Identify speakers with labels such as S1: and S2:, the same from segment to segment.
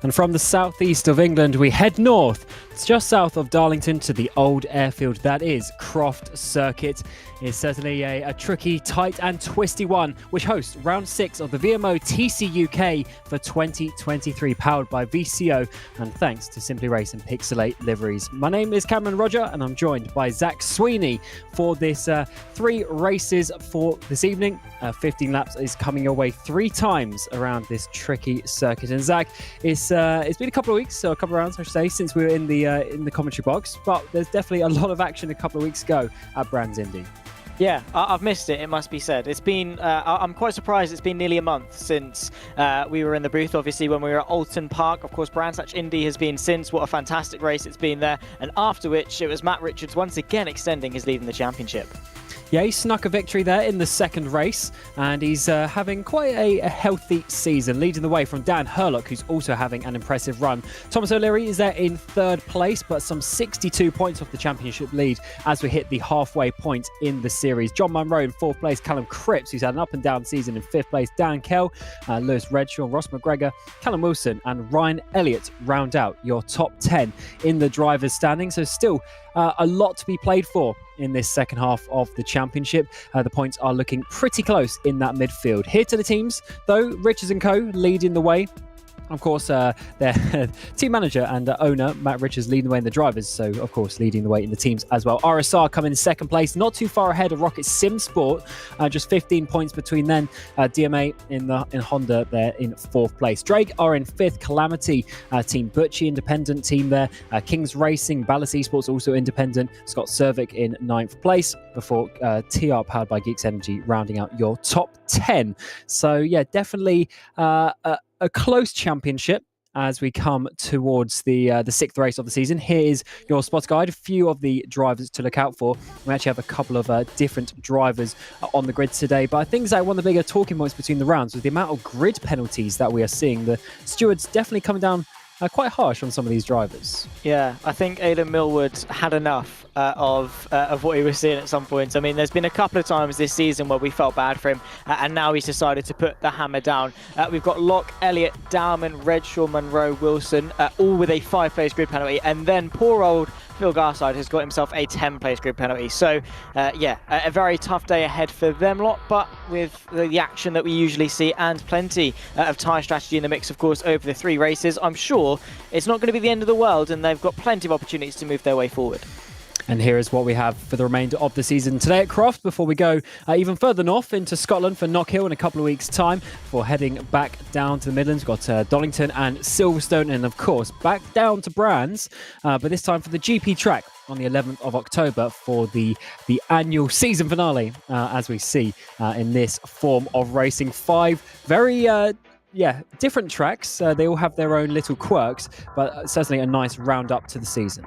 S1: And from the southeast of England, we head north. It's just south of Darlington to the old airfield that is Croft Circuit. It's certainly a tricky, tight and twisty one, which hosts round 6 of the VMO TCUK for 2023, powered by VCO and thanks to Simply Race and Pixelate liveries. My name is Cameron Roger and I'm joined by Zach Sweeney for this 3 races for this evening. 15 laps is coming your way 3 times around this tricky circuit. And Zach, it's been a couple of weeks, so a couple of rounds I should say, since we were in the commentary box, but there's definitely a lot of action a couple of weeks ago at Brands Indy.
S2: Yeah, I've missed it, it must be said. It's been, I'm quite surprised it's been nearly a month since we were in the booth, obviously, when we were at Oulton Park. Of course, Brands Hatch Indy has been since. What a fantastic race it's been there. And after which, it was Matt Richards once again extending his lead in the championship.
S1: Yeah, he snuck a victory there in the second race, and he's having quite a healthy season, leading the way from Dan Hurlock, who's also having an impressive run. Thomas O'Leary is there in 3rd place, but some 62 points off the championship lead as we hit the halfway point in the series. John Munro in 4th place, Callum Cripps, who's had an up-and-down season, in 5th place. Dan Kell, Lewis Redshaw, Ross McGregor, Callum Wilson and Ryan Elliott round out your top 10 in the drivers' standing. So still a lot to be played for in this second half of the championship. The points are looking pretty close in that midfield. Here to the teams, though, Richards & Co. leading the way. Of course, their team manager and owner, Matt Richards, leading the way in the drivers, so of course leading the way in the teams as well. RSR coming in 2nd place, not too far ahead of Rocket Sim Sport, just 15 points between them. DMA in Honda there in 4th place. Drake are in 5th, Calamity, Team Butchie, independent team there. Kings Racing, Ballas Esports also independent. Scott Cervic in 9th place, before TR powered by Geeks Energy rounding out your top 10. So yeah, definitely a close championship as we come towards the 6th race of the season. Here is your spot guide, a few of the drivers to look out for. We actually have a couple of different drivers on the grid today, but I think that one of the bigger talking points between the rounds was the amount of grid penalties that we are seeing. The stewards definitely coming down quite harsh on some of these drivers.
S2: Yeah, I think Aidan Millwood had enough of what he was seeing at some points. I mean, there's been a couple of times this season where we felt bad for him, and now he's decided to put the hammer down. We've got Locke, Elliott, Dowman, Redshaw, Munro, Wilson, all with a 5-place grid penalty, and then poor old Phil Garside has got himself a 10-place grid penalty. So, yeah, a very tough day ahead for them lot, but with the action that we usually see and plenty of tyre strategy in the mix, of course, over the 3 races, I'm sure it's not going to be the end of the world, and they've got plenty of opportunities to move their way forward.
S1: And here is what we have for the remainder of the season today at Croft, before we go even further north into Scotland for Knockhill in a couple of weeks' time, before heading back down to the Midlands. We've got Donington and Silverstone, and of course back down to Brands, but this time for the GP track on the 11th of October for the annual season finale, as we see in this form of racing. 5 very different tracks. They all have their own little quirks, but certainly a nice round up to the season.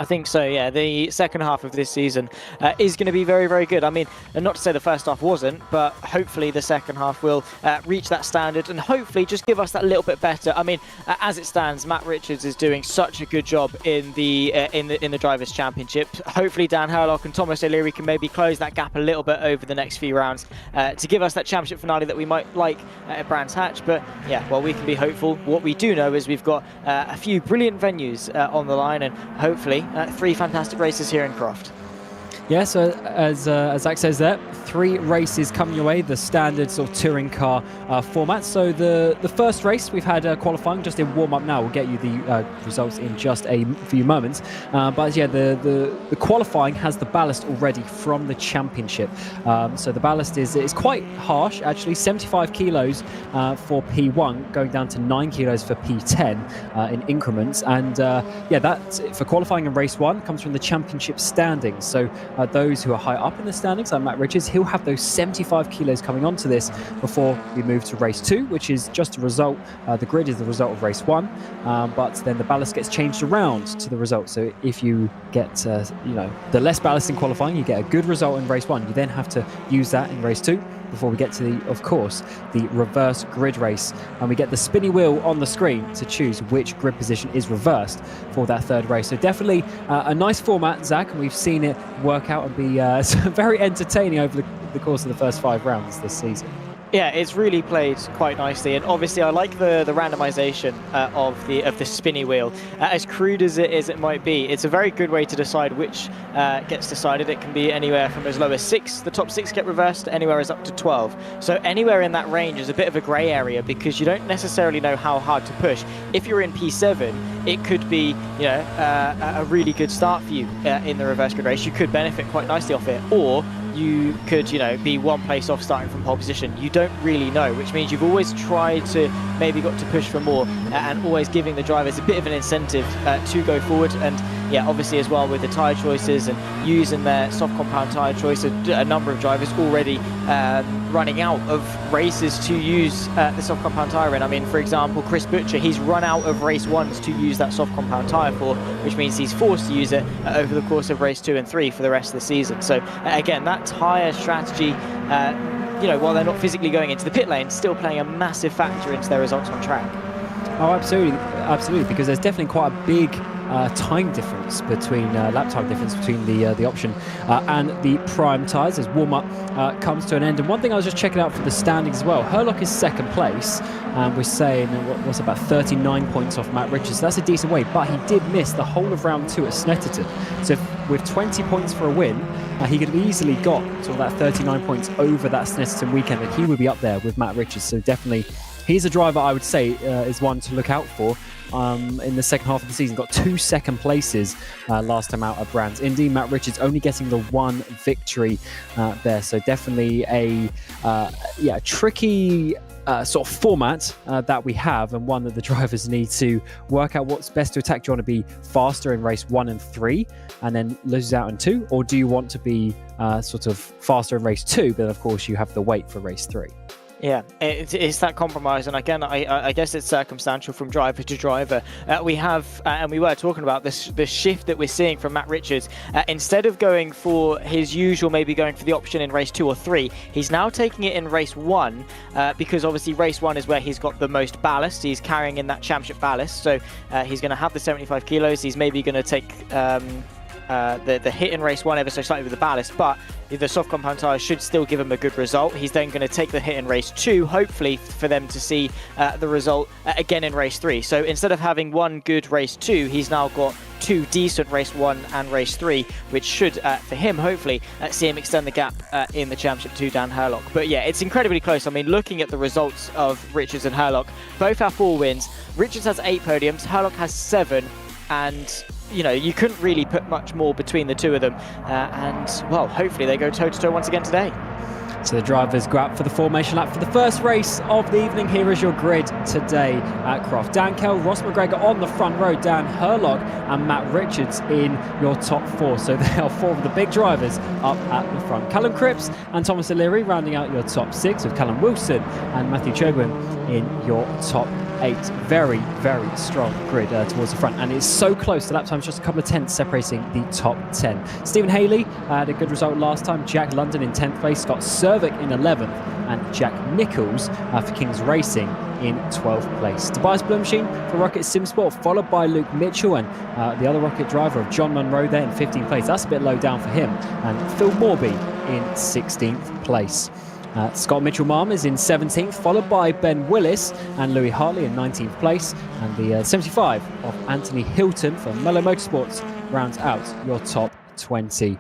S2: I think so, yeah. The second half of this season is going to be very, very good. I mean, not to say the first half wasn't, but hopefully the second half will reach that standard and hopefully just give us that little bit better. I mean, as it stands, Matt Richards is doing such a good job in the Drivers' Championship. Hopefully Dan Hurlock and Thomas O'Leary can maybe close that gap a little bit over the next few rounds to give us that championship finale that we might like at Brands Hatch. But yeah, well, we can be hopeful. What we do know is we've got a few brilliant venues on the line, and hopefully 3 fantastic races here in Croft.
S1: Yeah, so as Zach says there, 3 races coming your way, the standard sort of touring car format. So the first race we've had qualifying just in warm-up now. We'll get you the results in just a few moments. But yeah, the qualifying has the ballast already from the championship. So the ballast is quite harsh, actually, 75 kilos for P1, going down to 9 kilos for P10 in increments. And yeah, that for qualifying in race 1 comes from the championship standings. So those who are high up in the standings, like Matt Richards, he'll have those 75 kilos coming onto this before we move to race 2, which is just a result. The grid is the result of race 1, but then the ballast gets changed around to the result. So if you get the less ballast in qualifying, you get a good result in race 1. You then have to use that in race 2 before we get to the reverse grid race, and we get the spinny wheel on the screen to choose which grid position is reversed for that 3rd race. So definitely a nice format, Zach, and we've seen it work out and be very entertaining over the course of the first 5 rounds this season.
S2: Yeah, it's really played quite nicely, and obviously I like the randomization of the spinny wheel. As crude as it might be, it's a very good way to decide which gets decided. It can be anywhere from as low as 6, the top 6 get reversed, to anywhere as up to 12. So anywhere in that range is a bit of a grey area because you don't necessarily know how hard to push. If you're in P7, it could be a really good start for you in the reverse grid race. You could benefit quite nicely off it, or you could, be one place off starting from pole position. You don't really know, which means you've always tried to maybe got to push for more and always giving the drivers a bit of an incentive to go forward. And yeah, obviously as well with the tyre choices and using their soft compound tyre choice, a number of drivers already running out of races to use the soft compound tyre in. I mean, for example, Chris Butcher, he's run out of race 1s to use that soft compound tyre for, which means he's forced to use it over the course of race 2 and 3 for the rest of the season. So again, that tyre strategy, while they're not physically going into the pit lane, still playing a massive factor into their results on track.
S1: Oh, absolutely, because there's definitely quite a big time difference between lap time difference between the option and the prime tyres as warm-up comes to an end. And one thing I was just checking out for the standings as well, Herlock is second place, and we're saying what's about 39 points off Matt Richards. So that's a decent way, but he did miss the whole of round 2 at Snetterton. So with 20 points for a win, he could have easily got sort of that 39 points over that Snetterton weekend, and he would be up there with Matt Richards. So definitely, he's a driver I would say is one to look out for in the second half of the season. Got 2 second places last time out at Brands Indy. Matt Richards only getting the 1 victory there. So definitely a tricky sort of format that we have, and one that the drivers need to work out what's best to attack. Do you want to be faster in race 1 and 3 and then lose out in 2, or do you want to be sort of faster in race 2, but of course you have the weight for race 3?
S2: Yeah, it's that compromise, and again, I guess it's circumstantial from driver to driver. We have, and we were talking about this shift that we're seeing from Matt Richards. Instead of going for his usual, maybe going for the option in race 2 or 3, he's now taking it in race 1 because obviously race 1 is where he's got the most ballast. He's carrying in that championship ballast, so he's going to have the 75 kilos. He's maybe going to take the hit in race 1 ever so slightly with the ballast, but the soft compound tyre should still give him a good result. He's then going to take the hit in race 2, hopefully for them to see the result again in race 3. So instead of having 1 good race 2, he's now got 2 decent race 1 and race 3, which should, for him, hopefully, see him extend the gap in the championship to Dan Herlock. But yeah, it's incredibly close. I mean, looking at the results of Richards and Herlock, both have 4 wins. Richards has 8 podiums, Herlock has 7, and you couldn't really put much more between the two of them. And, well, hopefully they go toe-to-toe once again today.
S1: So the drivers go out for the formation lap for the first race of the evening. Here is your grid today at Croft. Dan Kell, Ross McGregor on the front row, Dan Herlock and Matt Richards in your top 4. So they are 4 of the big drivers up at the front. Callum Cripps and Thomas O'Leary rounding out your top 6, with Callum Wilson and Matthew Chogwin in your top 8. Very, very strong grid towards the front, and it's so close. The lap time's just a couple of tenths separating the top 10. Stephen Haley had a good result last time. Jack London in 10th place, Scott Cervic in 11th, and Jack Nichols for Kings Racing in 12th place. Tobias Blumsheen for Rocket Simsport, followed by Luke Mitchell and the other Rocket driver of John Munro there in 15th place. That's a bit low down for him. And Phil Morby in 16th place. Scott Mitchell-Marm is in 17th, followed by Ben Willis and Louis Hartley in 19th place. And the 75 of Anthony Hilton from Mellow Motorsports rounds out your top 20.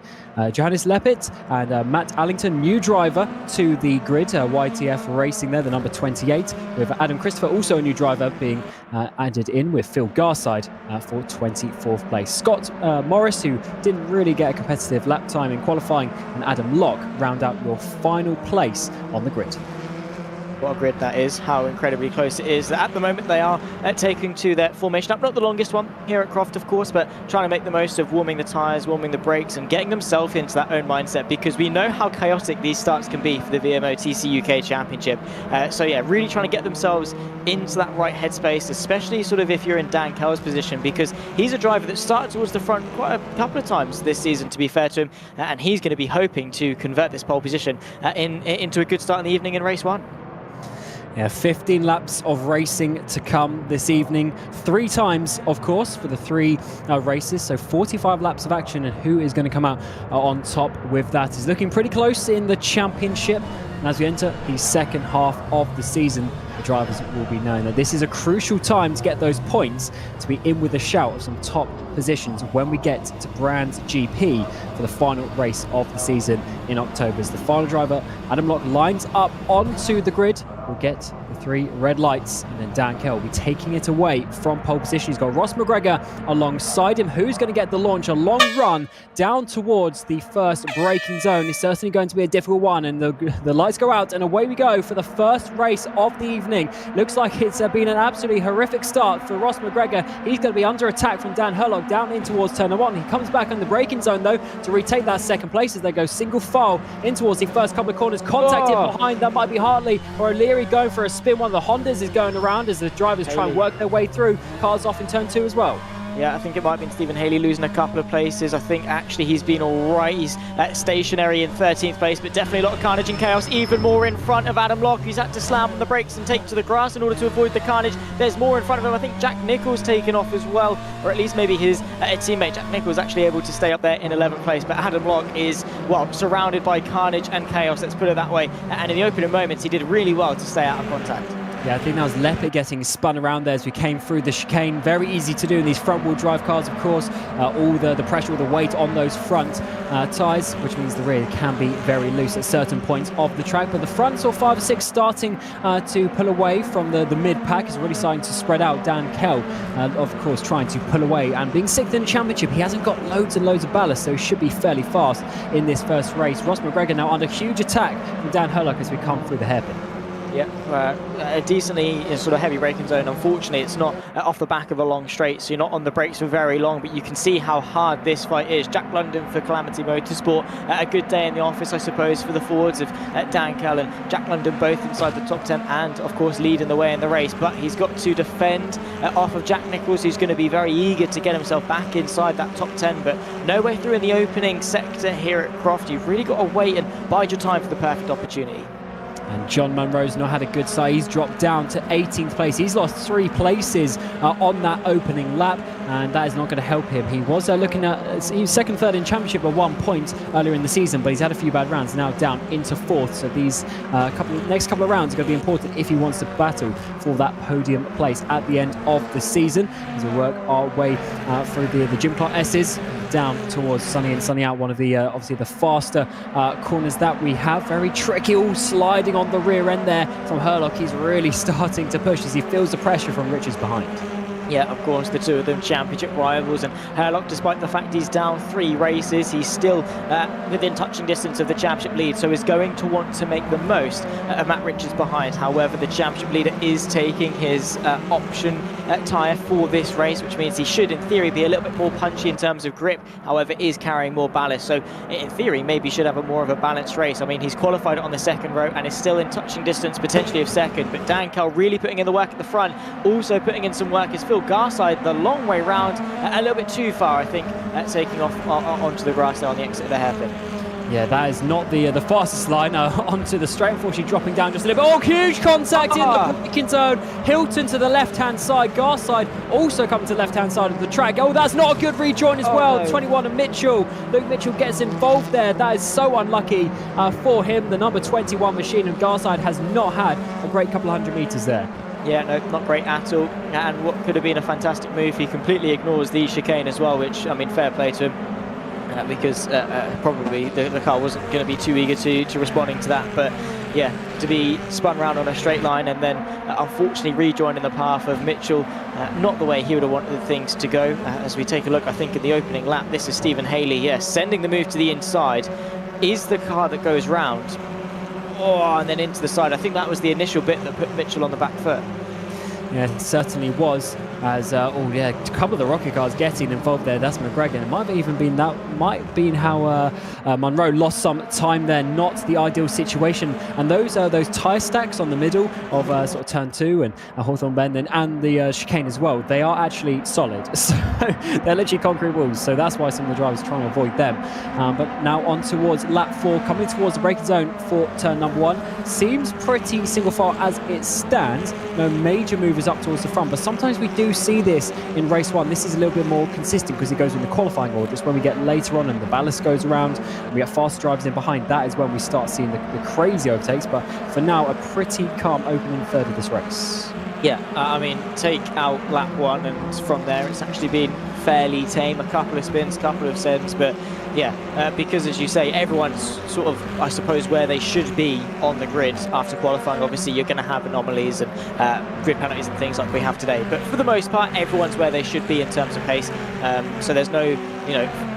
S1: Johannes Leppert and Matt Allington, new driver to the grid, YTF Racing there, the number 28, with Adam Christopher, also a new driver, being added in with Phil Garside for 24th place. Scott Morris, who didn't really get a competitive lap time in qualifying, and Adam Locke round out your final place on the grid.
S2: What a grid that is, how incredibly close it is. At the moment they are taking to their formation up, not the longest one here at Croft of course, but trying to make the most of warming the tyres, warming the brakes, and getting themselves into that own mindset, because we know how chaotic these starts can be for the VMO TCUK Championship. So yeah, really trying to get themselves into that right headspace, especially sort of if you're in Dan Kell's position, because he's a driver that started towards the front quite a couple of times this season, to be fair to him, and he's going to be hoping to convert this pole position into a good start in the evening in race 1.
S1: Yeah, 15 laps of racing to come this evening. 3 times, of course, for the 3 races. So 45 laps of action, and who is going to come out on top with that is looking pretty close in the championship. And as we enter the second half of the season, the drivers will be knowing that this is a crucial time to get those points to be in with a shout of some top positions when we get to Brands GP for the final race of the season in October. As the final driver, Adam Locke, lines up onto the grid. We'll get the 3 red lights, and then Dan Kell will be taking it away from pole position. He's got Ross McGregor alongside him. Who's going to get the launch? A long run down towards the first braking zone. It's certainly going to be a difficult one, and the lights go out, and away we go for the first race of the evening. Looks like it's been an absolutely horrific start for Ross McGregor. He's going to be under attack from Dan Herlock down in towards turn 1. He comes back on the braking zone, though, to retake that second place as they go single file in towards the first couple of corners. Contacted behind, that might be Hartley or O'Leary going for a spin. One of the Hondas is going around as the drivers try and work their way through. Cars off in turn 2 as well.
S2: Yeah, I think it might have been Stephen Haley losing a couple of places. I think actually he's been all right. He's stationary in 13th place, but definitely a lot of carnage and chaos. Even more in front of Adam Locke, who's had to slam on the brakes and take to the grass in order to avoid the carnage. There's more in front of him. I think Jack Nicholls taken off as well, or at least maybe his teammate Jack Nicholls actually able to stay up there in 11th place. But Adam Locke is, well, surrounded by carnage and chaos, let's put it that way. And in the opening moments, he did really well to stay out of contact.
S1: Yeah, I think that was Leppert getting spun around there as we came through the chicane. Very easy to do in these front-wheel drive cars, of course. All the pressure, all the weight on those front tyres, which means the rear can be very loose at certain points of the track. But the front, or 5 or 6, starting to pull away from the mid-pack, is really starting to spread out. Dan Kell, of course, trying to pull away. And being 6th in the championship, he hasn't got loads and loads of ballast, so he should be fairly fast in this first race. Ross McGregor now under huge attack from Dan Herlock as we come through the hairpin.
S2: Yeah, a decently sort of heavy braking zone. Unfortunately, it's not off the back of a long straight, so you're not on the brakes for very long, but you can see how hard this fight is. Jack London for Calamity Motorsport, a good day in the office, I suppose, for the forwards of Dan Kell and Jack London, both inside the top 10 and, of course, leading the way in the race. But he's got to defend off of Jack Nicholls, who's going to be very eager to get himself back inside that top 10, but no way through in the opening sector here at Croft. You've really got to wait and bide your time for the perfect opportunity.
S1: And John Munro's not had a good start. He's dropped down to 18th place. He's lost 3 places on that opening lap, and that is not going to help him. He was looking at, he was 2nd, 3rd in championship at 1 point earlier in the season, but he's had a few bad rounds, now down into 4th. So these next couple of rounds are going to be important if he wants to battle for that podium place at the end of the season. As we work our way through the Jim Clark S's down towards Sunny and Sunny out, one of the obviously the faster corners that we have. Very tricky, all sliding on the rear end there from Herlock. He's really starting to push as he feels the pressure from Richards behind.
S2: Yeah, of course, the two of them championship rivals, and Herlock, despite the fact he's down 3 races, he's still within touching distance of the championship lead, so is going to want to make the most of Matt Richards behind. However, the championship leader is taking his option tyre for this race, which means he should, in theory, be a little bit more punchy in terms of grip, however, is carrying more ballast, so in theory, maybe should have a more of a balanced race. I mean, he's qualified on the 2nd row and is still in touching distance, potentially of 2nd, but Dan Kell really putting in the work at the front, also putting in some work is Phil Garside the long way round, a little bit too far, I think, taking off onto the grass there on the exit of the hairpin.
S1: Yeah, that is not the fastest line onto the straight, unfortunately dropping down just a little bit. Oh, huge contact in the braking zone. Hilton to the left-hand side. Garside also coming to the left-hand side of the track. Oh, that's not a good rejoin as well. No. 21 and Mitchell. Luke Mitchell gets involved there. That is so unlucky for him. The number 21 machine, and Garside has not had a great couple of 100 metres there.
S2: Yeah, no, not great at all. And what could have been a fantastic move, he completely ignores the chicane as well, which, I mean, fair play to him. Because probably the car wasn't going to be too eager to responding to that. But yeah, to be spun around on a straight line and then unfortunately rejoining the path of Mitchell, not the way he would have wanted things to go. As we take a look, I think in the opening lap, this is Stephen Haley, yes, sending the move to the inside. Is the car that goes round, and then into the side. I think that was the initial bit that put Mitchell on the back foot.
S1: Yeah, it certainly was. As a couple of the rocket cars getting involved there. That's McGregor. It might have even been how Munro lost some time there. Not the ideal situation. And those tyre stacks on the middle of sort of turn 2 and Hawthorne Bend and the chicane as well. They are actually solid. So they're literally concrete walls. So that's why some of the drivers are trying to avoid them. But now on towards lap 4, coming towards the braking zone for turn number 1. Seems pretty single file as it stands. No major movers up towards the front, but sometimes we do do see this in race 1. This is a little bit more consistent because it goes in the qualifying order. It's when we get later on and the ballast goes around and we get faster drivers in behind. That is when we start seeing the crazy overtakes. But for now, a pretty calm opening third of this race.
S2: Yeah, I mean, take out lap 1 and from there it's actually been fairly tame. A couple of spins, couple of sends, but yeah, because as you say, everyone's sort of, I suppose, where they should be on the grid after qualifying. Obviously, you're going to have anomalies and grid penalties and things like we have today, but for the most part, everyone's where they should be in terms of pace. So there's no,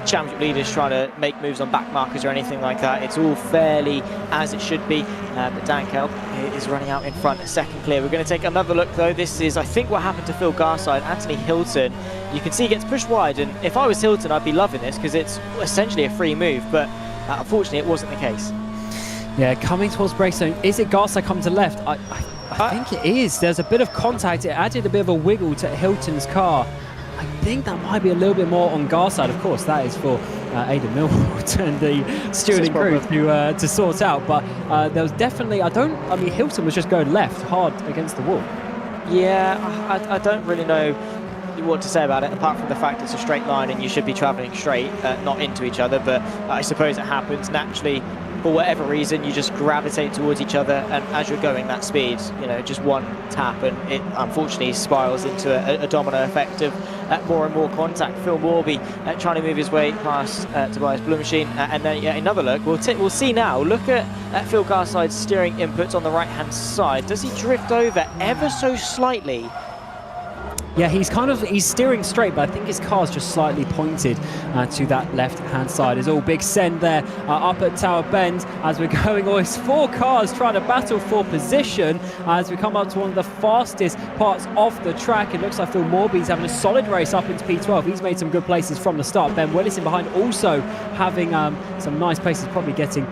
S2: championship leaders trying to make moves on back markers or anything like that. It's all fairly as it should be. But Dan Kell is running out in front, second clear. We're going to take another look though. This is, I think, what happened to Phil Garside. Anthony Hilton, you can see he gets pushed wide, and if I was Hilton, I'd be loving this because it's essentially a free move, but unfortunately it wasn't the case.
S1: Yeah, coming towards brake zone. Is it Garside coming to left? I think it is. There's a bit of contact. It added a bit of a wiggle to Hilton's car. I think that might be a little bit more on Garside. Of course, that is for Aidan Millward and the steward and crew to sort out. But there was definitely, Hilton was just going left hard against the wall.
S2: Yeah, I don't really know what to say about it, apart from the fact it's a straight line and you should be travelling straight, not into each other. But I suppose it happens naturally. For whatever reason, you just gravitate towards each other, and as you're going that speed, just one tap and it unfortunately spirals into a domino effect of more and more contact. Phil Morby trying to move his way past Tobias Blumschein, and then another look. We'll see now. Look at Phil Garside's steering inputs on the right-hand side. Does he drift over ever so slightly?
S1: Yeah, he's steering straight, but I think his car's just slightly pointed to that left-hand side. It's all big send there up at Tower Bend as we're going. It's 4 cars trying to battle for position as we come up to one of the fastest parts of the track. It looks like Phil Morby's having a solid race up into P12. He's made some good places from the start. Ben Willis in behind also having some nice places, probably getting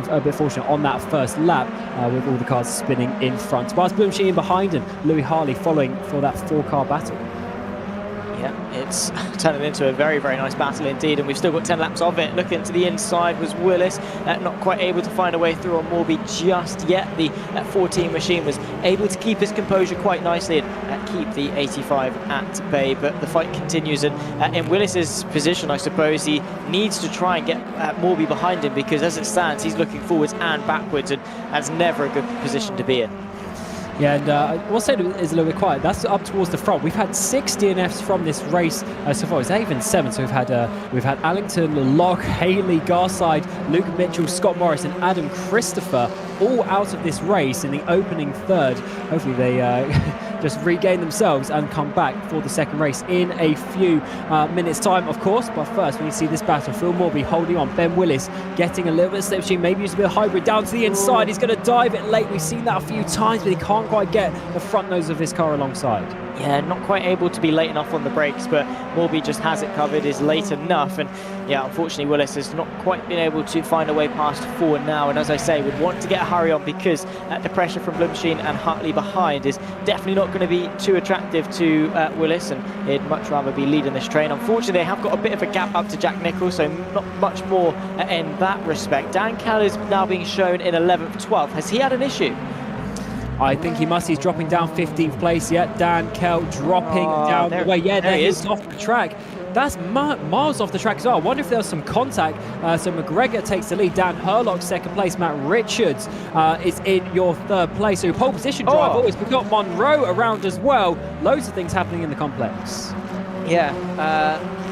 S1: a bit fortunate on that first lap with all the cars spinning in front. Tobias Blumschein in behind and Louis Harley following for that 4-car battle.
S2: Yeah, it's turning into a very, very nice battle indeed, and we've still got 10 laps of it. Looking to the inside was Willis, not quite able to find a way through on Morby just yet. The 14 machine was able to keep his composure quite nicely and keep the 85 at bay, but the fight continues, and in Willis's position, I suppose, he needs to try and get Morby behind him, because as it stands, he's looking forwards and backwards, and that's never a good position to be in.
S1: Yeah, and I will say it's a little bit quiet. That's up towards the front. We've had 6 DNFs from this race so far. It's even 7. So we've had Allington, Locke, Haley, Garside, Luke Mitchell, Scott Morris, and Adam Christopher all out of this race in the opening third. Hopefully they just regain themselves and come back for the second race in a few minutes time, of course. But first, we need to see this battle. Phil Morby holding on. Ben Willis getting a little bit of slipstream, maybe use a bit of hybrid down to the inside. He's going to dive it late. We've seen that a few times, but he can't quite get the front nose of his car alongside. Yeah, not quite able to be late enough on the brakes, but Morby just has it covered, is late enough, and yeah, unfortunately Willis has not quite been able to find a way past forward now, and as I say, would want to get a hurry on, because the pressure from Blumschein and Hartley behind is definitely not going to be too attractive to Willis, and he'd much rather be leading this train. Unfortunately, they have got a bit of a gap up to Jack Nicholls, so not much more in that respect. Dan Kell is now being shown in 11th, 12th. Has he had an issue? I think he must. He's dropping down 15th place. Yeah, Dan Kell dropping down the way. Yeah, there he is off the track. That's miles off the track as well. I wonder if there was some contact. So McGregor takes the lead. Dan Herlock second place. Matt Richards is in your third place. So pole position drive always. We've got Monroe around as well. Loads of things happening in the complex.
S2: Yeah.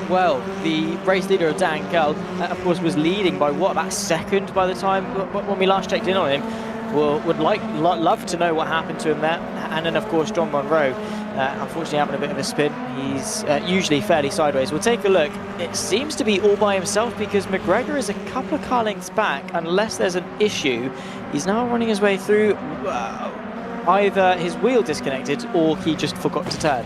S2: Well, the race leader of Dan Kell, of course, was leading by about second by the time when we last checked in on him. Would love to know what happened to him there. And then, of course, John Monroe, unfortunately having a bit of a spin. He's usually fairly sideways. We'll take a look. It seems to be all by himself, because McGregor is a couple of car lengths back, unless there's an issue. He's now running his way through. Either his wheel disconnected or he just forgot to turn.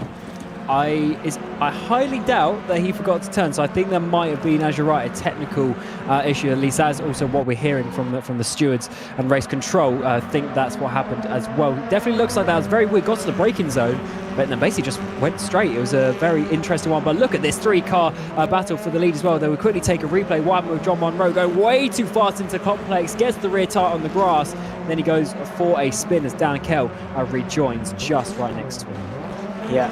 S2: I highly doubt that he forgot to turn, so I think there might have been, as you're right, a technical issue. At least that's also what we're hearing from the stewards and race control. I think that's what happened as well. Definitely looks like that was very weird. Got to the braking zone, but then basically just went straight. It was a very interesting one. But look at this 3-car battle for the lead as well. They would quickly take a replay. What happened with John Monroe going way too fast into complex, gets the rear tire on the grass, then he goes for a spin as Dan Kell rejoins just right next to him. Yeah,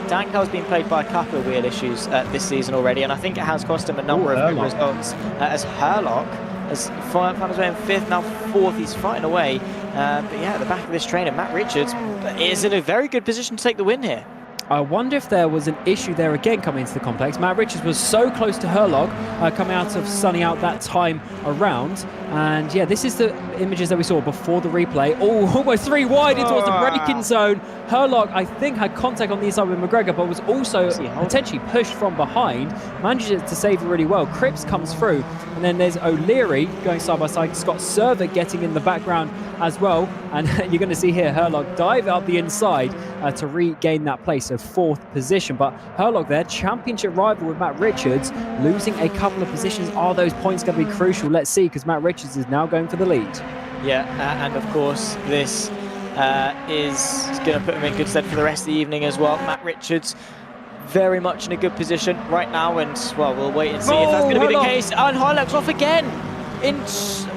S2: Dankell's been plagued by a couple of wheel issues this season already, and I think it has cost him a number of good results. As Herlock has found his way in 5th, now 4th, he's fighting away. But yeah, at the back of this trainer, Matt Richards is in a very good position to take the win here.
S1: I wonder if there was an issue there again coming into the complex. Matt Richards was so close to Herlock coming out of sunning out that time around. And yeah, this is the images that we saw before the replay. Oh, almost 3 wide in towards the braking zone. Herlock, I think, had contact on the inside with McGregor, but was also potentially pushed from behind. Manages to save it really well. Cripps comes through. And then there's O'Leary going side by side. Scott Cervic getting in the background as well. And you're going to see here Herlock dive up the inside to regain that place. So 4th position. But Herlock there, championship rival with Matt Richards, losing a couple of positions. Are those points going to be crucial? Let's see, because Matt Richards is now going for the lead.
S2: Yeah, and of course this is going to put him in good stead for the rest of the evening as well. Matt Richards very much in a good position right now, and well, we'll wait and see if that's going to be the case. And Herlock's off again.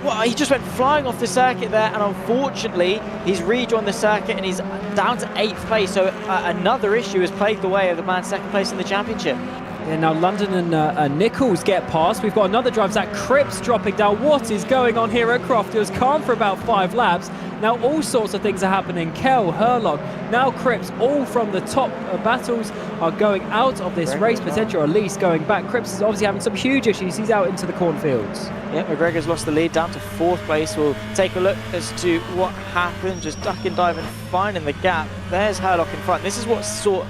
S2: Well, he just went flying off the circuit there, and unfortunately he's rejoined the circuit and he's down to 8th place. So another issue has plagued the way of the man 2nd place in the championship.
S1: Yeah, now London and Nichols get past. We've got another drive, Zach Cripps dropping down. What is going on here at Croft? It was calm for about 5 laps. Now all sorts of things are happening. Kell, Herlock, now Cripps, all from the top battles are going out of this race potential, or at least going back. Cripps is obviously having some huge issues. He's out into the cornfields.
S2: Yeah, McGregor's lost the lead down to 4th place. We'll take a look as to what happened. Just ducking, diving, finding the gap. There's Herlock in front. This is what saw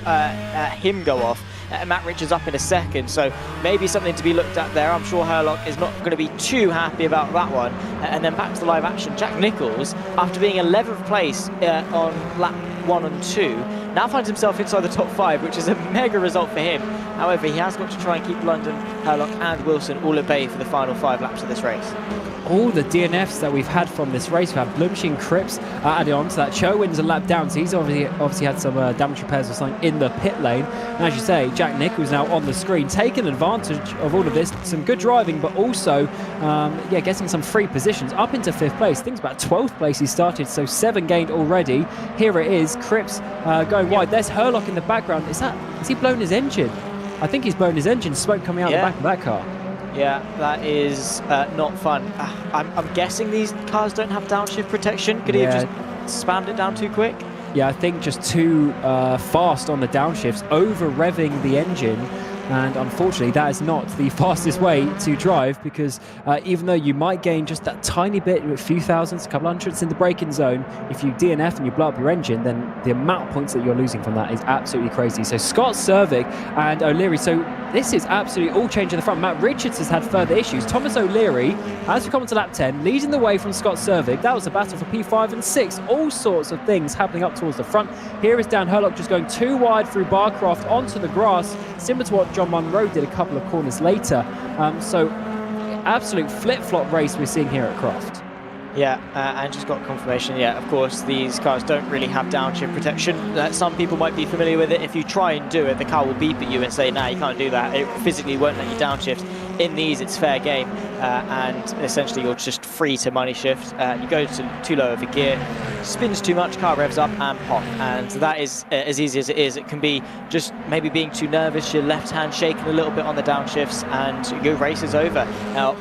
S2: him go off. Matt Richards up in a second, so maybe something to be looked at there. I'm sure Herlock is not going to be too happy about that one. And then back to the live action, Jack Nichols, after being 11th place on lap 1 and 2, now finds himself inside the top 5, which is a mega result for him. However, he has got to try and keep London, Herlock and Wilson all at bay for the final 5 laps of this race.
S1: All the DNFs that we've had from this race, we have Blumshin, Cripps added on to that. Cho wins a lap down, so he's obviously had some damage repairs or something in the pit lane. And as you say, Jack Nichols now on the screen, taking advantage of all of this. Some good driving, but also getting some free positions up into 5th place. I think it's about 12th place he started, so 7 gained already. Here it is, Cripps going wide. There's Herlock in the background. Has he blown his engine? I think he's blown his engine, smoke coming out the back of that car.
S2: Yeah, that is not fun. I'm guessing these cars don't have downshift protection. Could he have just spammed it down too quick?
S1: Yeah, I think just too fast on the downshifts, over-revving the engine. And unfortunately, that is not the fastest way to drive, because even though you might gain just that tiny bit, a few thousands, a couple hundreds in the braking zone, if you DNF and you blow up your engine, then the amount of points that you're losing from that is absolutely crazy. So Scott Cervic and O'Leary, so this is absolutely all change in the front. Matt Richards has had further issues. Thomas O'Leary, as we come to lap 10, leading the way from Scott Cervic. That was a battle for P5 and 6. All sorts of things happening up towards the front. Here is Dan Herlock just going too wide through Barcroft onto the grass, similar to what John Munro did a couple of corners later. So absolute flip-flop race we're seeing here at Croft.
S2: Yeah, and just got confirmation. Yeah, of course, these cars don't really have downshift protection. Some people might be familiar with it. If you try and do it, the car will beep at you and say, nah, you can't do that. It physically won't let you downshift. In these, it's fair game, and essentially you're just free to money shift. You go to too low of a gear, spins too much, car revs up and pop. And that is as easy as it is. It can be just maybe being too nervous, your left hand shaking a little bit on the downshifts, and your race is over.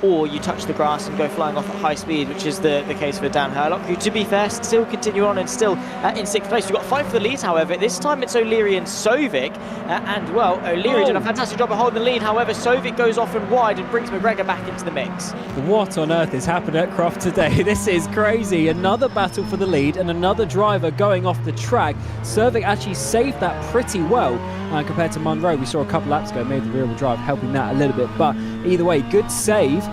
S2: Or you touch the grass and go flying off at high speed, which is the case for Dan Herlock, who, to be fair, still continue on and still in 6th place. We've got 5 for the lead, however. This time it's O'Leary and Sovic, and well, O'Leary did a fantastic job of holding the lead. However, Sovic goes off and wide and brings McGregor back into the mix.
S1: What on earth is happening at Croft today? This is crazy. Another battle for the lead and another driver going off the track. Cervic actually saved that pretty well compared to Munro. We saw a couple laps ago, maybe the rear wheel drive helping that a little bit, but either way, good save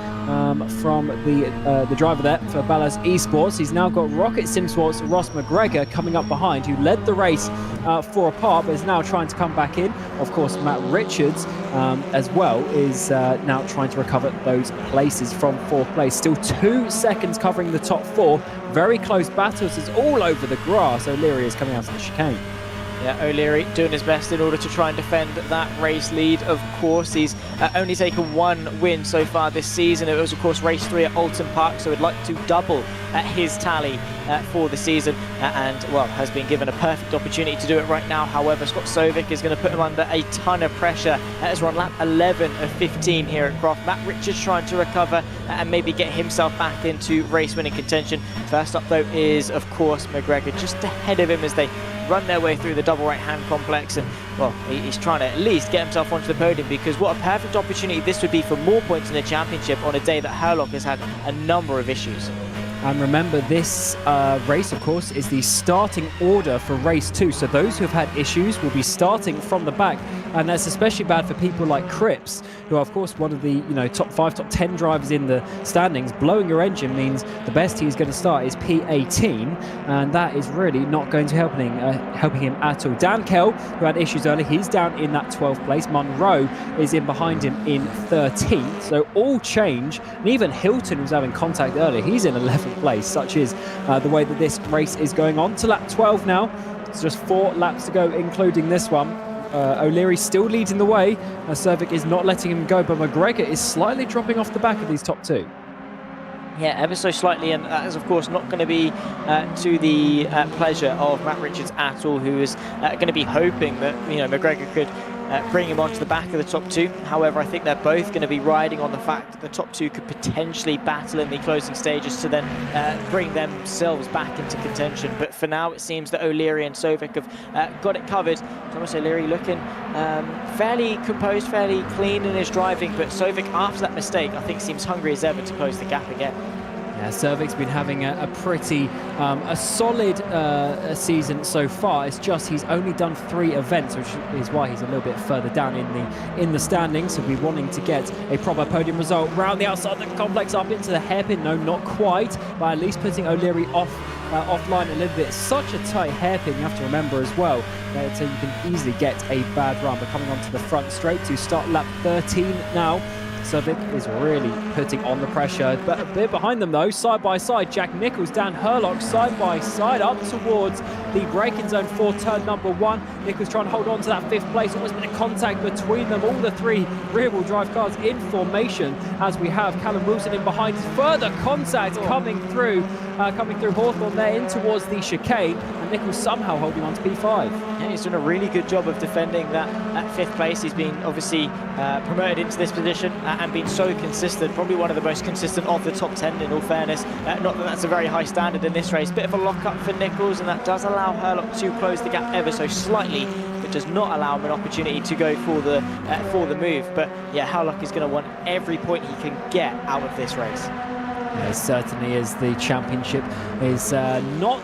S1: from the driver there for Ballas Esports. He's now got Rocket Simsports Ross McGregor coming up behind, who led the race for a part, but is now trying to come back in. Of course, Matt Richards as well is now trying to recover those places from 4th place. Still 2 seconds covering the top 4. Very close battles. It's all over the grass. O'Leary is coming out of the chicane.
S2: Yeah, O'Leary doing his best in order to try and defend that race lead. Of course, he's only taken one win so far this season. It was, of course, race 3 at Oulton Park, so he'd like to double his tally for the season, and, well, has been given a perfect opportunity to do it right now. However, Scott Sovic is going to put him under a ton of pressure as we're on lap 11 of 15 here at Croft. Matt Richards trying to recover and maybe get himself back into race-winning contention. First up, though, is, of course, McGregor just ahead of him as they run their way through the double right-hand complex, and, well, he's trying to at least get himself onto the podium, because what a perfect opportunity this would be for more points in the championship on a day that Herlock has had a number of issues.
S1: And remember, this race, of course, is the starting order for race 2. So those who have had issues will be starting from the back. And that's especially bad for people like Cripps, who are, of course, one of the top 5, top 10 drivers in the standings. Blowing your engine means the best he's going to start is P18. And that is really not going to helping him at all. Dan Kell, who had issues earlier, he's down in that 12th place. Munro is in behind him in 13th. So all change. And even Hilton was having contact earlier. He's in 11th place. Such is the way that this race is going on. To lap 12 now. It's just 4 laps to go, including this one. O'Leary still leading the way. Cervic is not letting him go, but McGregor is slightly dropping off the back of these top 2.
S2: Yeah, ever so slightly, and that is, of course, not going to be to the pleasure of Matt Richards at all, who is going to be hoping that McGregor could bring him onto the back of the top 2. However, I think they're both going to be riding on the fact that the top 2 could potentially battle in the closing stages to then bring themselves back into contention. But for now, it seems that O'Leary and Sovic have got it covered. Thomas O'Leary looking fairly composed, fairly clean in his driving, but Sovic, after that mistake, I think seems hungry as ever to close the gap again.
S1: Yeah, Cervic's been having a pretty solid season so far. It's just he's only done 3 events, which is why he's a little bit further down in the standings. So we're wanting to get a proper podium result round the outside of the complex up into the hairpin. No, not quite, but at least putting O'Leary offline a little bit. Such a tight hairpin, you have to remember as well. So you can easily get a bad run. But coming onto the front straight to start lap 13 now. Cervic is really putting on the pressure, but a bit behind them though, side by side. Jack Nichols, Dan Herlock, side by side up towards the braking zone for turn number 1. Nichols trying to hold on to that 5th place. Almost been a contact between them. All the 3 rear-wheel drive cars in formation, as we have Callum Wilson in behind. Further contact coming through Hawthorne there in towards the chicane, and Nichols somehow holding on to P5.
S2: Yeah, he's done a really good job of defending that at 5th place. He's been obviously promoted into this position and been so consistent, probably one of the most consistent of the top 10 in all fairness. Not that that's a very high standard in this race. Bit of a lock-up for Nichols, and that does allow Herlock to close the gap ever so slightly, but does not allow him an opportunity to go for the move. But yeah, Herlock is going to want every point he can get out of this race.
S1: Yeah, certainly is. The championship is not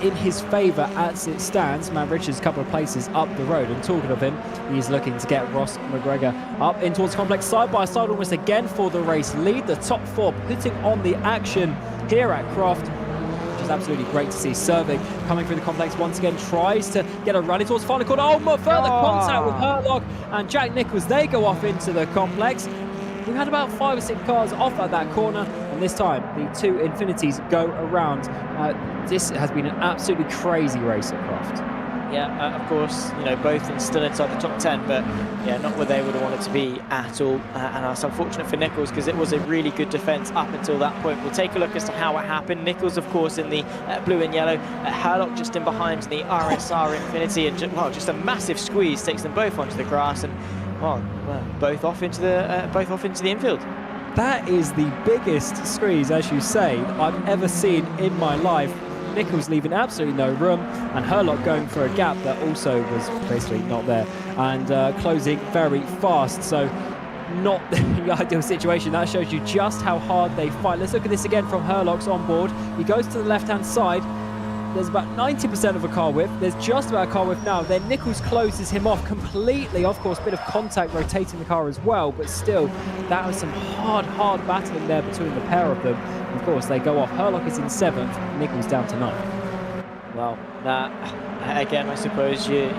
S1: in his favour as it stands. Matt Richards a couple of places up the road, and talking of him, he's looking to get Ross McGregor up in towards complex side by side almost again for the race lead. The top 4 putting on the action here at Croft, which is absolutely great to see. Cervic coming through the complex once again, tries to get a run towards final corner. Oh, further contact with Herlock and Jack Nichols. They go off into the complex. We had about 5 or 6 cars off at that corner, and this time the 2 Infinities go around. This has been an absolutely crazy race at Croft.
S2: Yeah, of course, both still inside the top 10, but yeah, not where they would have wanted to be at all. And it's unfortunate for Nichols, because it was a really good defence up until that point. We'll take a look as to how it happened. Nichols, of course, in the blue and yellow. Herlock just in behind the RSR Infinity, and just a massive squeeze takes them both onto the grass, and both off into the infield.
S1: That is the biggest squeeze, as you say, I've ever seen in my life. Nichols leaving absolutely no room, and Herlock going for a gap that also was basically not there, and closing very fast. So not the ideal situation. That shows you just how hard they fight. Let's look at this again from Herlock's on board. He goes to the left-hand side. There's about 90% of a car width. There's just about a car width now. Then Nichols closes him off completely. Of course, a bit of contact rotating the car as well, but still, that was some hard battling there between the pair of them. Of course, they go off. Herlock is in 7th, Nichols down to 9th.
S2: Well, that again, I suppose you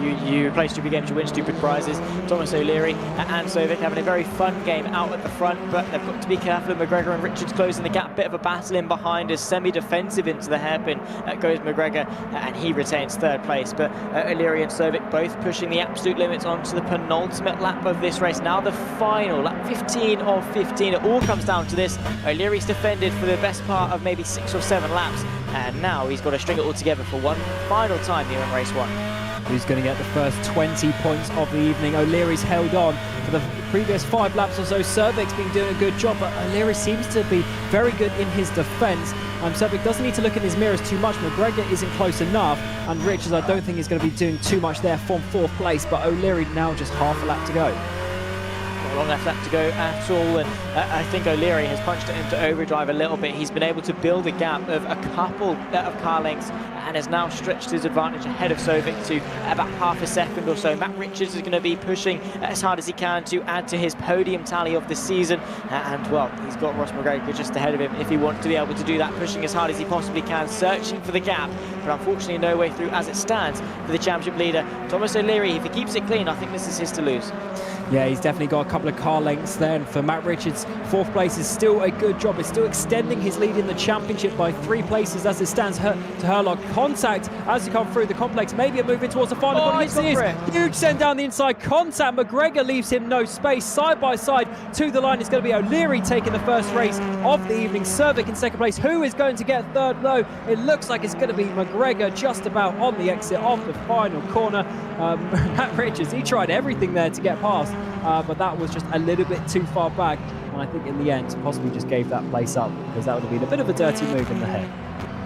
S2: you play stupid games, you win stupid prizes. Thomas O'Leary and Sovic having a very fun game out at the front, but they've got to be careful of McGregor and Richards closing the gap. Bit of a battle in behind as semi-defensive into the hairpin goes McGregor, and he retains third place. But O'Leary and Sovic both pushing the absolute limits onto the penultimate lap of this race. Now the final, lap 15 of 15. It all comes down to this. O'Leary's defended for the best part of maybe 6 or 7 laps, and now he's got to string it all together for one final time here in race 1.
S1: Who's going to get the first 20 points of the evening? O'Leary's held on for the previous 5 laps or so. Cervic's been doing a good job, but O'Leary seems to be very good in his defence. Cervic doesn't need to look in his mirrors too much. McGregor isn't close enough, and Richards I don't think is going to be doing too much there from 4th place, but O'Leary now just half a lap to go.
S2: Not long left to go at all, and I think O'Leary has punched it into overdrive a little bit. He's been able to build a gap of a couple of car lengths and has now stretched his advantage ahead of Sovic to about half a second or so. Matt Richards is going to be pushing as hard as he can to add to his podium tally of the season, and well, he's got Ross McGregor just ahead of him if he wants to be able to do that, pushing as hard as he possibly can, searching for the gap, but unfortunately no way through as it stands for the championship leader. Thomas O'Leary, if he keeps it clean, I think this is his to lose.
S1: Yeah, he's definitely got a couple of car lengths there, and for Matt Richards, 4th place is still a good job. It's still extending his lead in the championship by 3 places as it stands to Herlock. Contact as you come through the complex, maybe a moving towards the final corner.
S2: He's gone for it.
S1: Huge send down the inside. Contact, McGregor leaves him no space. Side by side to the line, it's going to be O'Leary taking the first race of the evening. Cervic in 2nd place. Who is going to get 3rd though? It looks like it's going to be McGregor just about on the exit off the final corner. Matt Richards, he tried everything there to get past, but that was just a little bit too far back, and I think in the end possibly just gave that place up, because that would have been a bit of a dirty move in the head.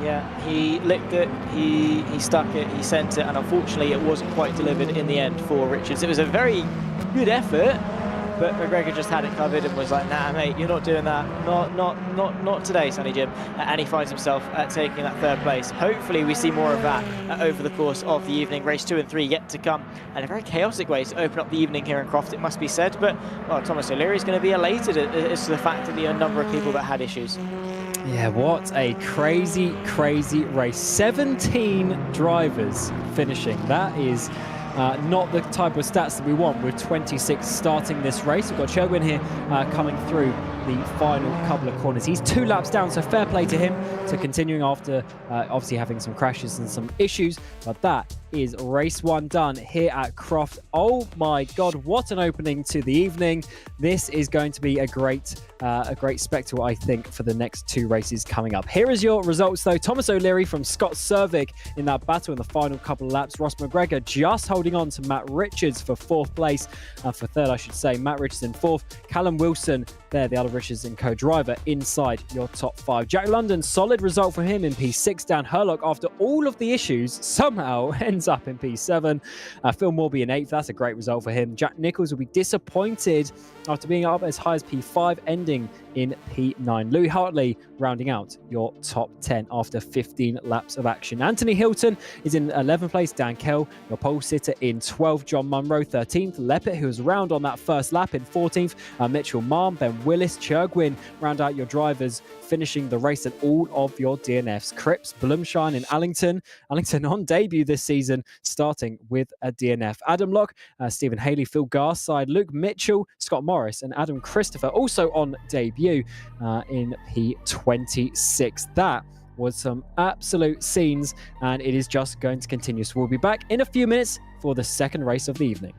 S2: Yeah, he licked it, he stuck it, he sent it, and unfortunately it wasn't quite delivered in the end for Richards. It was a very good effort, but McGregor just had it covered and was like, nah mate, you're not doing that, not today, Sonny Jim, and he finds himself taking that 3rd place. Hopefully we see more of that over the course of the evening. Race 2 and 3 yet to come, and a very chaotic way to open up the evening here in Croft, it must be said, but well, Thomas O'Leary is going to be elated as to the fact of the number of people that had issues.
S1: Yeah, what a crazy race. 17 drivers finishing. That is not the type of stats that we want with 26 starting this race. We've got Cherwin here coming through the final couple of corners. He's 2 laps down, so fair play to him. So continuing after obviously having some crashes and some issues, but that is race 1 done here at Croft. Oh my God, what an opening to the evening. This is going to be a great spectacle, I think, for the next 2 races coming up. Here is your results though. Thomas O'Leary from Scott Cervic in that battle in the final couple of laps. Ross McGregor just holding on to Matt Richards for 4th place, for 3rd I should say. Matt Richards in 4th. Callum Wilson there, the other Richards and co-driver, inside your top 5. Jack London, solid result from him in P6. Dan Herlock, after all of the issues, somehow ends up in P7. Phil Morby in 8th. That's a great result for him. Jack Nichols will be disappointed after being up as high as P5, ending in P9. Louis Hartley rounding out your top 10 after 15 laps of action. Anthony Hilton is in 11th place. Dan Kell, your pole sitter, in 12th. John Munro 13th. Leppert, who was around on that first lap, in 14th. Mitchell Marm, Ben Willis, Cherwin round out your drivers, finishing the race at all of your DNFs. Cripps, Blumshine and Allington on debut this season, starting with a DNF. Adam Locke, Stephen Haley, Phil Garside, Luke Mitchell, Scott Morris and Adam Christopher also on debut in P26. That was some absolute scenes, and it is just going to continue. So we'll be back in a few minutes for the second race of the evening.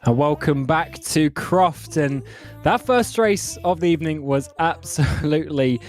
S1: And welcome back to Croft. And that first race of the evening was absolutely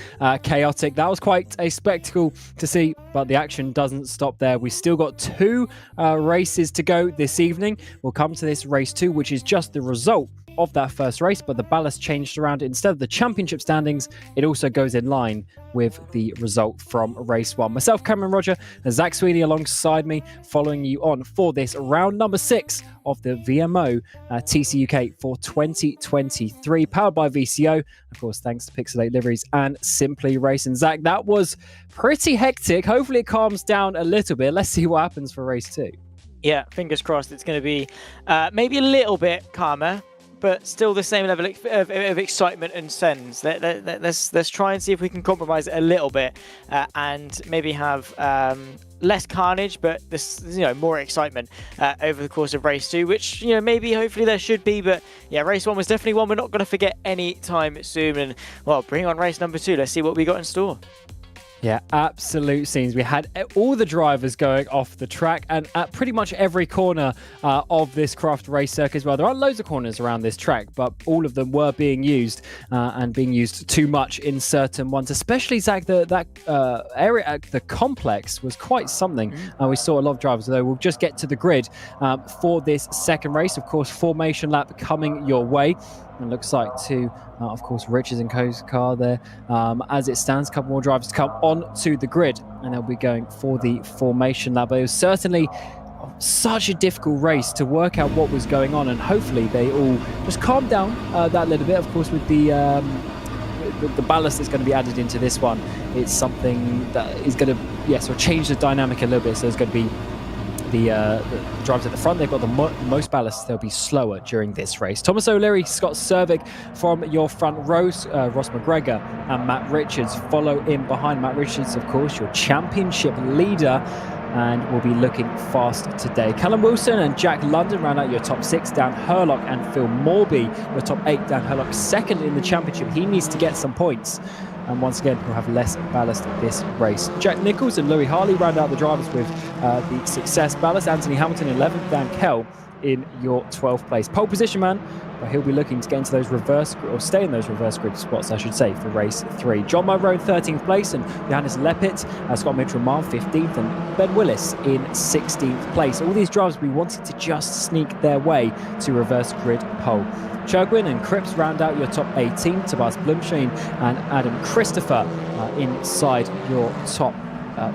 S1: chaotic. That was quite a spectacle to see, but the action doesn't stop there. We still got two races to go this evening. We'll come to this race 2, which is just the result of that first race, but the ballast changed around. Instead of the championship standings, it also goes in line with the result from race 1. Myself, Cameron Roger, and Zach Sweeney alongside me, following you on for this round number 6 of the VMO TCUK for 2023, powered by VCO. Of course, thanks to Pixelate Liveries and Simply Racing. Zach, that was pretty hectic. Hopefully it calms down a little bit. Let's see what happens for race 2.
S2: Yeah, fingers crossed it's going to be maybe a little bit calmer, but still the same level of excitement and sense. Let's try and see if we can compromise it a little bit and maybe have less carnage, but this, more excitement over the course of race 2, which, maybe hopefully there should be. But yeah, race 1 was definitely one we're not going to forget any time soon. And well, bring on race number 2. Let's see what we got in store.
S1: Yeah, absolute scenes. We had all the drivers going off the track, and at pretty much every corner of this Croft race circuit as well. There aren't loads of corners around this track, but all of them were being used and being used too much in certain ones. Especially, Zach, that area at the complex was quite something. We saw a lot of drivers, though. We'll just get to the grid for this second race. Of course, formation lap coming your way. It looks like of course, Richards and Co's car there. As it stands, a couple more drivers to come on to the grid, and they'll be going for the formation lap. But it was certainly such a difficult race to work out what was going on, and hopefully they all just calmed down that little bit. Of course, with the ballast that's going to be added into this one, it's something that is going to sort of change the dynamic a little bit. So there's going to be the drivers at the front, they've got the most ballast. They'll be slower during this race. Thomas O'Leary, Scott Cervic from your front rows. Ross McGregor and Matt Richards follow in behind. Matt Richards, of course, your championship leader, and will be looking fast today. Callum Wilson and Jack London round out your top 6. Dan Hurlock and Phil Morby, your top 8. Dan Hurlock second in the championship. He needs to get some points. And once again, we'll have less ballast this race. Jack Nichols and Louis Harley round out the drivers with the success ballast. Anthony Hamilton 11th, Dan Kell in your 12th place. Pole position man, but he'll be looking to get into those stay in those reverse grid spots, I should say, for race 3. John Monroe 13th place, and Johannes Leppit, Scott Mitchell-Marr 15th, and Ben Willis in 16th place. All these drivers we wanted to just sneak their way to reverse grid pole. Churgwin and Cripps round out your top 18. Tobias Blumstein and Adam Christopher inside your top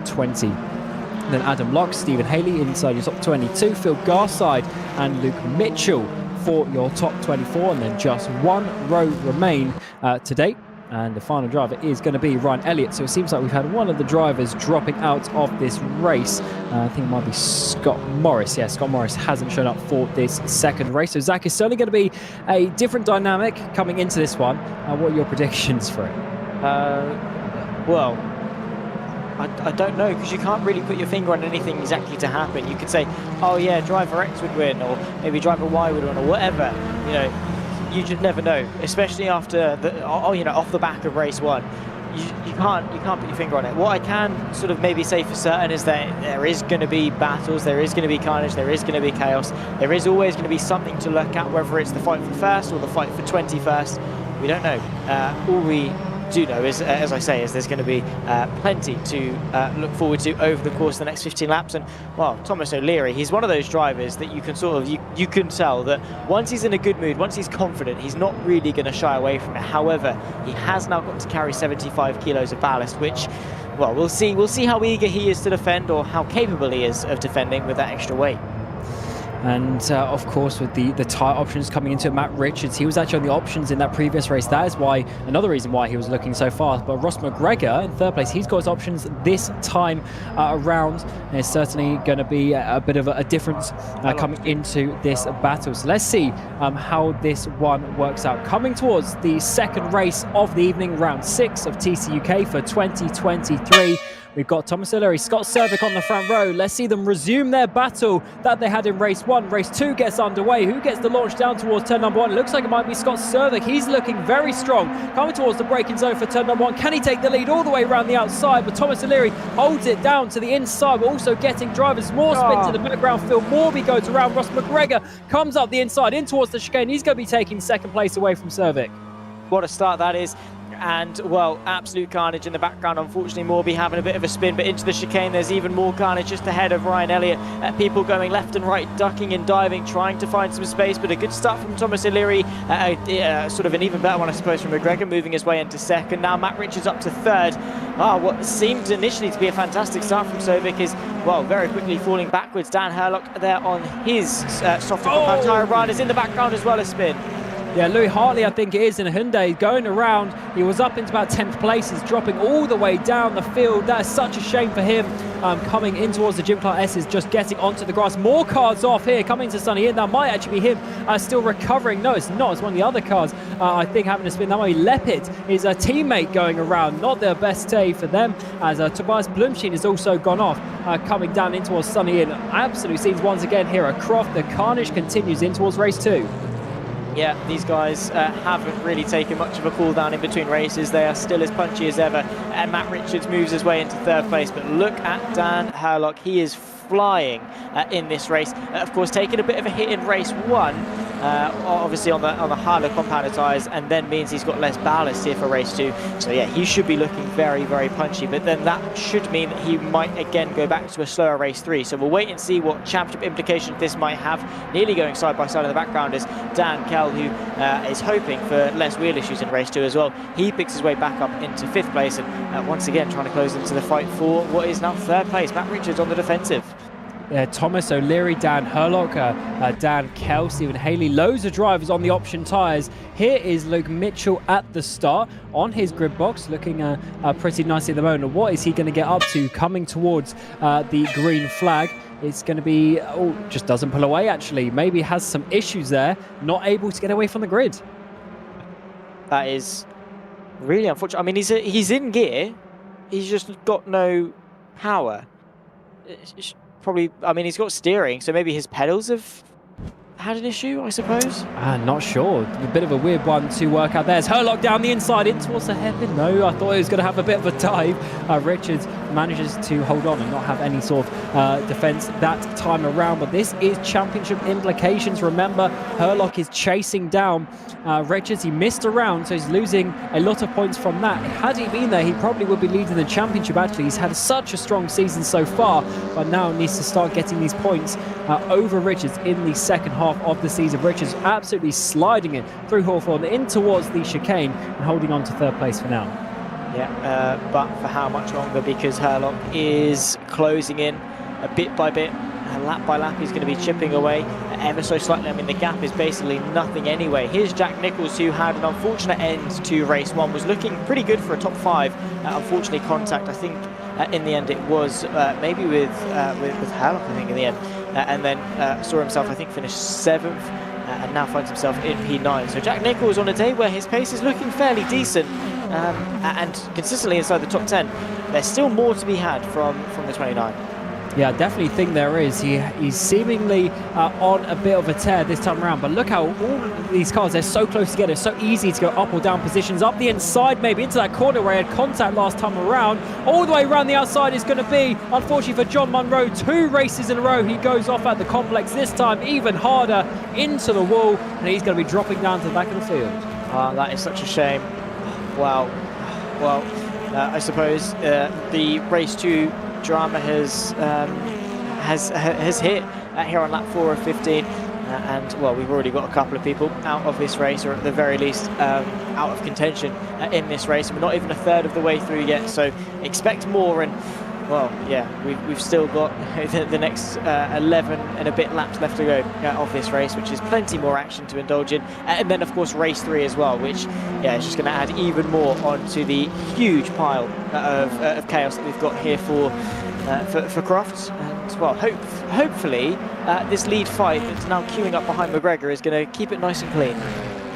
S1: 20. Then Adam Locke, Stephen Haley inside your top 22. Phil Garside and Luke Mitchell for your top 24. And then just one row remain to date. And the final driver is going to be Ryan Elliott. So it seems like we've had one of the drivers dropping out of this race. I think it might be Scott Morris. Yeah, Scott Morris hasn't shown up for this second race. So Zach, is certainly going to be a different dynamic coming into this one. What are your predictions for it?
S2: Well, I don't know, because you can't really put your finger on anything exactly to happen. You could say, oh yeah, driver X would win, or maybe driver Y would win, or whatever. You just never know, especially after off the back of race 1. You can't put your finger on it. What I can sort of maybe say for certain is that there is going to be battles, there is going to be carnage, there is going to be chaos. There is always going to be something to look at, whether it's the fight for first or the fight for 21st. We don't know. All we do know is, as I say, is there's going to be plenty to look forward to over the course of the next 15 laps. And well, Thomas O'Leary, he's one of those drivers that you can you can tell that once he's in a good mood, once he's confident, he's not really going to shy away from it. However, he has now got to carry 75 kilos of ballast, which, well, we'll see how eager he is to defend, or how capable he is of defending with that extra weight.
S1: And of course, with the tyre options coming into Matt Richards, he was actually on the options in that previous race. That is why, another reason why he was looking so fast. But Ross McGregor in third place, he's got his options this time around. And it's certainly going to be a bit of a difference coming into this battle. So let's see how this one works out. Coming towards the second race of the evening, round 6 of TCUK for 2023. We've got Thomas O'Leary, Scott Cervic on the front row. Let's see them resume their battle that they had in race 1. Race 2 gets underway. Who gets the launch down towards turn number 1? It looks like it might be Scott Cervic. He's looking very strong, coming towards the braking zone for turn number 1. Can he take the lead all the way around the outside? But Thomas O'Leary holds it down to the inside. We're also getting drivers more spin to the background. Phil Morby goes around. Ross McGregor comes up the inside in towards the chicane. He's going to be taking second place away from Cervic.
S2: What a start that is. And, well, absolute carnage in the background. Unfortunately, Morby having a bit of a spin, but into the chicane, there's even more carnage just ahead of Ryan Elliott. People going left and right, ducking and diving, trying to find some space, but a good start from Thomas O'Leary. Sort of an even better one, I suppose, from McGregor, moving his way into second. Now Matt Richards up to third. What seemed initially to be a fantastic start from Cervic is, well, very quickly falling backwards. Dan Hurlock there on his softer compound tyre. Riders in the background as well as spin.
S1: Yeah, Louis Hartley, I think it is, in a Hyundai, going around. He was up into about 10th place. He's dropping all the way down the field. That is such a shame for him. Coming in towards the Jim Clark S is just getting onto the grass. More cars off here, coming to Sonny Inn. That might actually be him still recovering. No, it's not. It's one of the other cars, I think, having a spin. That might be Leppit, his teammate, going around. Not their best day for them, as Tobias Blumstein has also gone off, coming down in towards Sonny Inn. Absolute scenes once again here at Croft. The carnage continues in towards race 2.
S2: Yeah, these guys haven't really taken much of a cool down in between races. They are still as punchy as ever. And Matt Richards moves his way into third place. But look at Dan Hurlock. He is flying in this race. Of course, taking a bit of a hit in race 1, obviously on the harder compounded tyres, and then means he's got less ballast here for race 2. So yeah, he should be looking very, very punchy. But then that should mean that he might again go back to a slower race 3. So we'll wait and see what championship implications this might have. Nearly going side by side in the background is Dan Kell, who is hoping for less wheel issues in race 2 as well. He picks his way back up into 5th place, and once again trying to close into the fight for what is now 3rd place. Matt Richards on the defensive.
S1: Thomas O'Leary, Dan Hurlock, Dan Kell, Stephen Haley, loads of drivers on the option tyres. Here is Luke Mitchell at the start on his grid box, looking pretty nicely at the moment. What is he going to get up to coming towards the green flag? It's going to be, just doesn't pull away actually. Maybe has some issues there, not able to get away from the grid.
S2: That is really unfortunate. I mean, he's in gear, he's just got no power. It's probably, I mean, he's got steering, so maybe his pedals have had an issue, I suppose.
S1: Not sure. A bit of a weird one to work out. There's Hurlock down the inside in towards the hairpin. No, I thought he was going to have a bit of a dive. Richards manages to hold on and not have any sort of defence that time around. But this is championship implications. Remember, Hurlock is chasing down Richards. He missed a round, so he's losing a lot of points from that. Had he been there, he probably would be leading the championship. Actually, he's had such a strong season so far, but now needs to start getting these points over Richards in the second half of the season. Richards absolutely sliding it through Hawthorne in towards the chicane and holding on to 3rd place for now.
S2: Yeah, but for how much longer? Because Hurlock is closing in a bit by bit. Lap by lap, he's going to be chipping away ever so slightly. I mean, the gap is basically nothing anyway. Here's Jack Nichols, who had an unfortunate end to race 1, was looking pretty good for a top 5. Unfortunately, contact, I think, in the end it was maybe with Hurlock, I think, in the end. And then saw himself, I think, finish 7th, and now finds himself in P9. So Jack Nichols, on a day where his pace is looking fairly decent and consistently inside the top 10, there's still more to be had from the 29.
S1: Yeah, I definitely think there is. He's seemingly on a bit of a tear this time around. But look how all of these cars, they're so close together. It's so easy to go up or down positions. Up the inside, maybe into that corner where he had contact last time around. All the way around the outside is going to be, unfortunately for John Munro, 2 races in a row. He goes off at the complex this time, even harder, into the wall. And he's going to be dropping down to the back of the field.
S2: That is such a shame. Wow. Well, I suppose the race 2 drama has hit here on lap 4 of 15, and well, we've already got a couple of people out of this race, or at the very least out of contention in this race. We're not even a third of the way through yet, so expect more. And well, yeah, we've still got the next 11 and a bit laps left to go of this race, which is plenty more action to indulge in. And then, of course, race 3 as well, which, yeah, is just going to add even more onto the huge pile of chaos that we've got here for Croft. And, well, hopefully this lead fight that's now queuing up behind McGregor is going to keep it nice and clean.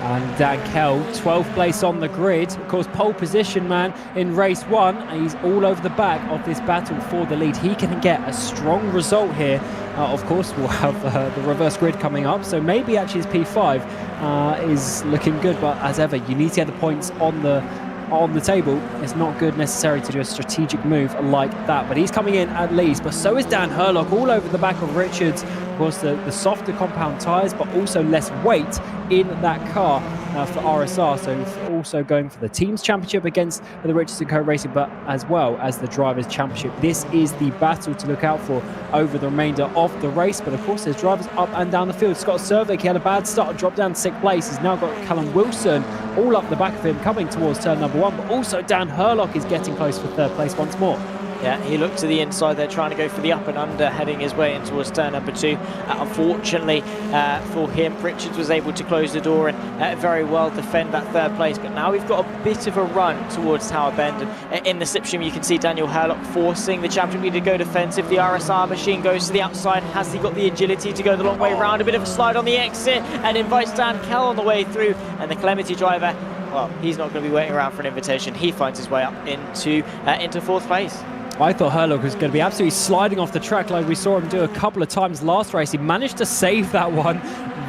S1: And Dan Kell, 12th place on the grid. Of course, pole position man in race 1. And he's all over the back of this battle for the lead. He can get a strong result here. Of course, we'll have the reverse grid coming up. So maybe actually his P5 is looking good. But as ever, you need to get the points on the table. It's not good necessarily to do a strategic move like that, but he's coming in at least. But so is Dan Herlock, all over the back of Richards. Of course, the softer compound tyres, but also less weight in that car for RSR. So also going for the team's championship against the Richards & Co Racing, but as well as the drivers' championship. This is the battle to look out for over the remainder of the race. But of course, there's drivers up and down the field. Scott Cervic, he had a bad start, dropped down to 6th place. He's now got Callum Wilson all up the back of him, coming towards turn number 1. But also Dan Herlock is getting close for 3rd place once more.
S2: Yeah, he looked to the inside there, trying to go for the up and under, heading his way in towards turn number 2. Unfortunately for him, Richards was able to close the door and very well defend that 3rd place. But now we've got a bit of a run towards Tower Bend. And in the slipstream, you can see Daniel Herlock forcing the champion leader to go defensive. The RSR machine goes to the outside. Has he got the agility to go the long way round? A bit of a slide on the exit and invites Dan Kell on the way through. And the Clementi driver, well, he's not going to be waiting around for an invitation. He finds his way up into 4th place.
S1: I thought Herlock was going to be absolutely sliding off the track like we saw him do a couple of times last race. He managed to save that one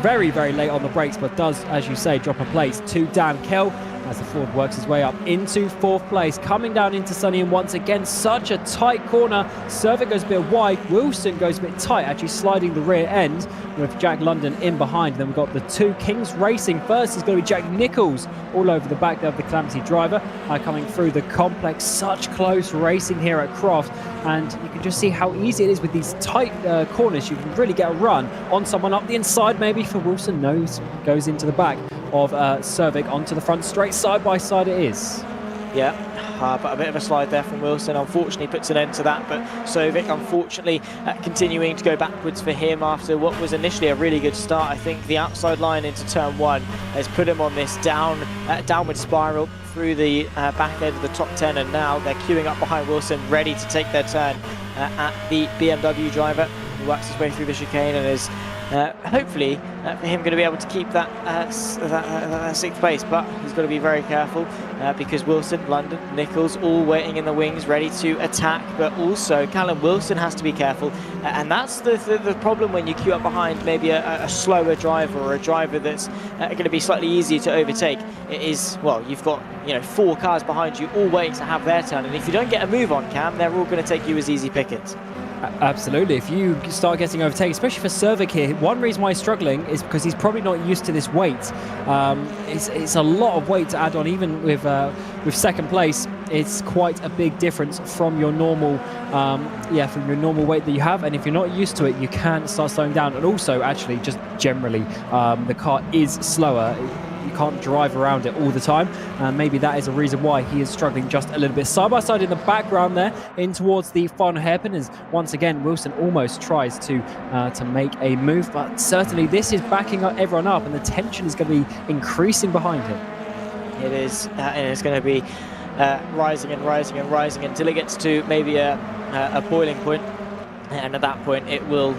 S1: very, very late on the brakes, but does, as you say, drop a place to Dan Kell as the Ford works his way up into 4th place, coming down into Sunny, and once again, such a tight corner. Cervic goes a bit wide, Wilson goes a bit tight, actually sliding the rear end with Jack London in behind. Then we've got the 2 Kings Racing. First is going to be Jack Nichols all over the back there of the Calamity driver, coming through the complex. Such close racing here at Croft, and you can just see how easy it is with these tight corners. You can really get a run on someone up the inside, maybe for Wilson. Goes into the back of Cervic onto the front straight. Side by side it is.
S2: Yeah, but a bit of a slide there from Wilson unfortunately puts an end to that. But Cervic unfortunately continuing to go backwards for him after what was initially a really good start. I think the outside line into turn 1 has put him on this downward spiral through the back end of the top 10, and now they're queuing up behind Wilson, ready to take their turn at the BMW driver, who works his way through the chicane and is hopefully for him going to be able to keep that 6th place. But he's got to be very careful because Wilson, London, Nichols all waiting in the wings ready to attack, but also Callum Wilson has to be careful, and that's the problem when you queue up behind maybe a slower driver or a driver that's going to be slightly easier to overtake. It is, well, you've got 4 cars behind you all waiting to have their turn, and if you don't get a move on, Cam, they're all going to take you as easy pickings.
S1: Absolutely. If you start getting overtaken, especially for Cervic here, one reason why he's struggling is because he's probably not used to this weight. It's a lot of weight to add on, even with 2nd place. It's quite a big difference from your normal weight that you have, and if you're not used to it, you can start slowing down. And also, actually, just generally, the car is slower. You can't drive around it all the time, and maybe that is a reason why he is struggling just a little bit. Side by side in the background there, in towards the final hairpin, as once again Wilson almost tries to make a move, but certainly this is backing everyone up, and the tension is going to be increasing behind him.
S2: It is, and it's going to be rising and rising and rising until it gets to maybe a boiling point, and at that point it will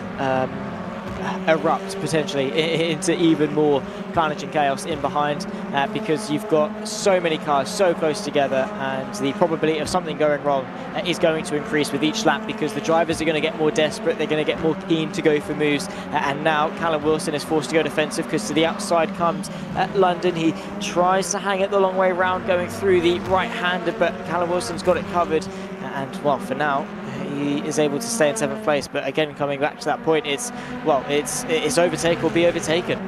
S2: erupt potentially into even more carnage and chaos in behind, because you've got so many cars so close together, and the probability of something going wrong is going to increase with each lap, because the drivers are going to get more desperate, they're going to get more keen to go for moves. And now Callum Wilson is forced to go defensive, because to the outside comes London. He tries to hang it the long way round, going through the right-hander, but Callum Wilson's got it covered, and well, for now he is able to stay in 7th place. But again, coming back to that point, it's overtake or be overtaken.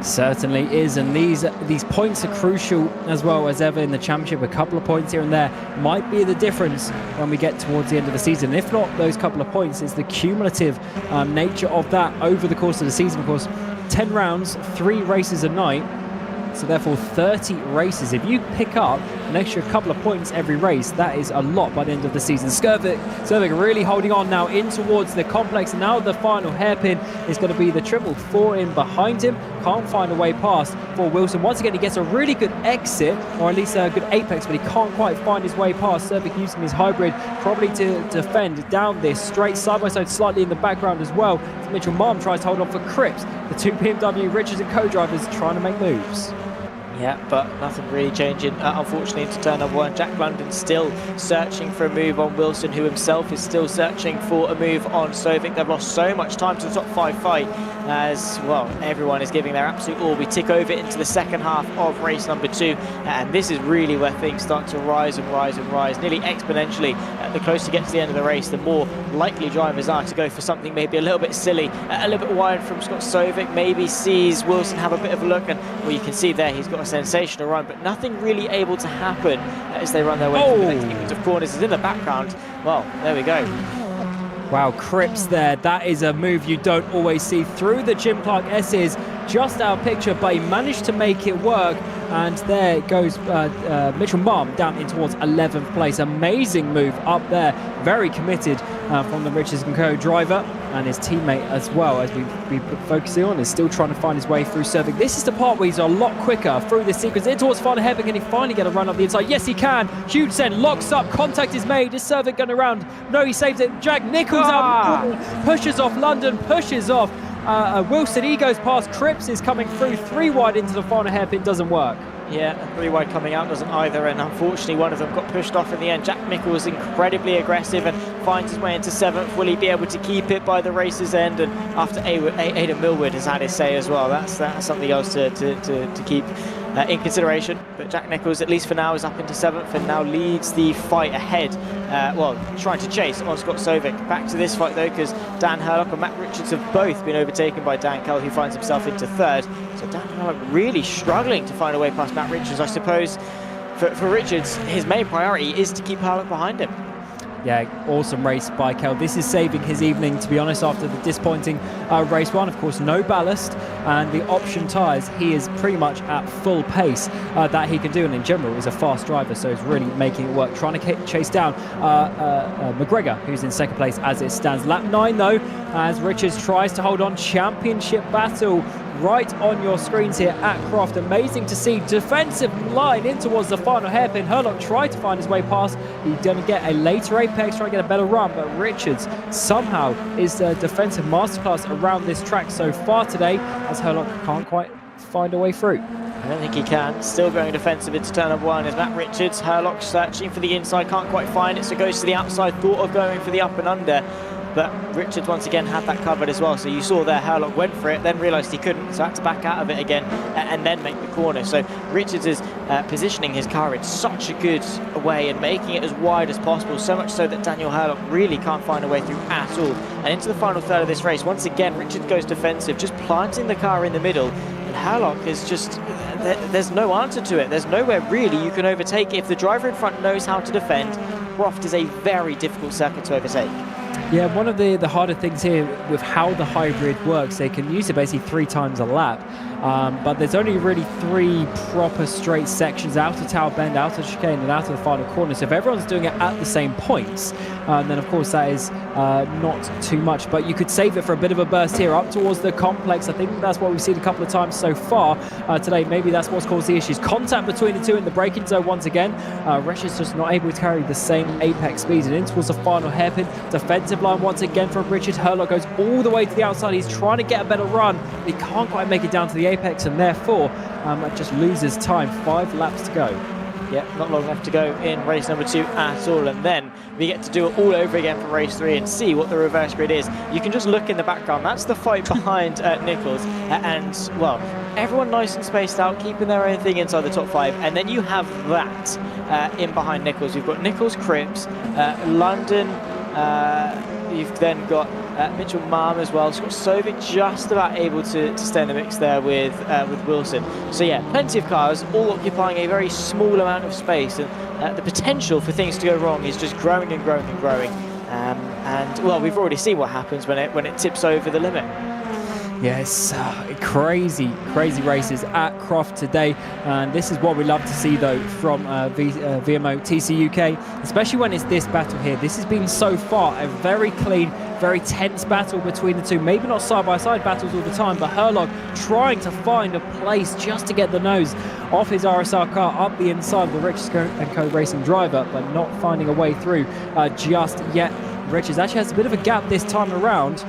S1: Certainly is, and these points are crucial as well as ever in the championship. A couple of points here and there might be the difference when we get towards the end of the season. If not those couple of points, it's the cumulative nature of that over the course of the season. Of course, 10 rounds, 3 races a night, so therefore 30 races. If you pick up an extra couple of points every race. That is a lot by the end of the season. Servik really holding on now in towards the complex. And now the final hairpin is going to be the triple. 4 in behind him. Can't find a way past for Wilson. Once again, he gets a really good exit, or at least a good apex, but he can't quite find his way past. Servik using his hybrid probably to defend down this straight side by side, slightly in the background as well. Mitchell Marm tries to hold on for Cripps. The two BMW Richards and co-drivers trying to make moves.
S2: Yeah, but nothing really changing, unfortunately, into turn number 1. Jack London still searching for a move on Wilson, who himself is still searching for a move on Sovic. They've lost so much time to the top 5 fight, as, well, everyone is giving their absolute all. We tick over into the second half of race number 2, and this is really where things start to rise and rise and rise, nearly exponentially. The closer you get to the end of the race, the more likely drivers are to go for something maybe a little bit silly, a little bit wide from Scott Sovic, maybe sees Wilson have a bit of a look, and, well, you can see there he's got a sensational run, but nothing really able to happen as they run their way through the next sequence of corners. Is in the background. Well, there we go.
S1: Wow, Cripps there. That is a move you don't always see through the Jim Clark S's. Just out of picture, but he managed to make it work. And there goes Mitchell Marm down in towards 11th place. Amazing move up there. Very committed from the Richards & Co driver, and his teammate as well, as we focusing on, is still trying to find his way through Servic. This is the part where he's a lot quicker through this sequence. In towards final hairpin. Can he finally get a run up the inside? Yes, he can. Huge send, locks up, contact is made. Is Servic going around? No, he saves it. Jack Nichols out, pushes off London, pushes off Wilson. He goes past. Cripps is coming through 3 wide into the final hairpin. Doesn't work.
S2: Yeah, 3 wide coming out doesn't either, and unfortunately one of them got pushed off in the end. Jack Nichols incredibly aggressive and finds his way into 7th. Will he be able to keep it by the race's end? And after Aidan Millwood has had his say as well, that's something else to keep in consideration. But Jack Nichols, at least for now, is up into 7th and now leads the fight ahead. Well, trying to chase on Scott Sovic. Back to this fight though, because Dan Hurlock and Matt Richards have both been overtaken by Dan Kell, who finds himself into 3rd. So Dan Hurlock really struggling to find a way past Matt Richards. I suppose for Richards, his main priority is to keep Hurlock behind him.
S1: Yeah, awesome race by Kell. This is saving his evening, to be honest, after the disappointing race 1. Of course, no ballast and the option tyres. He is pretty much at full pace that he can do, and in general is a fast driver, so he's really making it work. Trying to chase down McGregor, who's in 2nd place as it stands. Lap 9 though, as Richards tries to hold on. Championship battle right on your screens here at Croft. Amazing to see. Defensive line in towards the final hairpin. Hurlock tried to find his way past. He's going to get a later apex, trying to get a better run, but Richards somehow is the defensive masterclass around this track so far today, as Hurlock can't quite find a way through.
S2: I don't think he can. Still going defensive into turn number 1 is Matt Richards. Hurlock searching for the inside, can't quite find it, so goes to the outside, thought of going for the up and under. But Richards once again had that covered as well. So you saw there Hurlock went for it, then realised he couldn't, so had to back out of it again and then make the corner. So Richards is positioning his car in such a good way and making it as wide as possible, so much so that Daniel Hurlock really can't find a way through at all. And into the final third of this race, once again Richards goes defensive, just planting the car in the middle. And Hurlock is just, there's no answer to it. There's nowhere really you can overtake. If the driver in front knows how to defend, Croft is a very difficult circuit to overtake.
S1: Yeah, one of the harder things here with how the hybrid works, they can use it basically 3 times a lap, but there's only really 3 proper straight sections: out of Tower Bend, out of chicane, and out of the final corner. So if everyone's doing it at the same points, then of course that is not too much, but you could save it for a bit of a burst here up towards the complex. I think that's what we've seen a couple of times so far today. Maybe that's what's caused the issues. Contact between the two in the braking zone once again. Richards just not able to carry the same apex speed, and in towards the final hairpin. Defensive line once again from Richard. Hurlock goes all the way to the outside. He's trying to get a better run, but he can't quite make it down to the apex, and therefore just loses time. 5 laps to go.
S2: Yeah, not long left to go in race number 2 at all, and then we get to do it all over again for race 3 and see what the reverse grid is. You can just look in the background. That's the fight behind Nichols, and well, everyone nice and spaced out, keeping their own thing inside the top 5, and then you have that in behind Nichols. You've got Nichols, Cripps, London. You've then got Mitchell Marm as well. Scott Sovic just about able to stay in the mix there with Wilson. So yeah, plenty of cars, all occupying a very small amount of space, and the potential for things to go wrong is just growing and growing and growing. And well, we've already seen what happens when it tips over the limit.
S1: Yes, crazy races at Croft today, and this is what we love to see though from VMO TCUK, especially when it's this battle here. This has been so far a very clean, very tense battle between the two. Maybe not side-by-side battles all the time, but Herlog trying to find a place just to get the nose off his RSR car up the inside of the Richards & Co racing driver, but not finding a way through just yet. Richards actually has a bit of a gap this time around,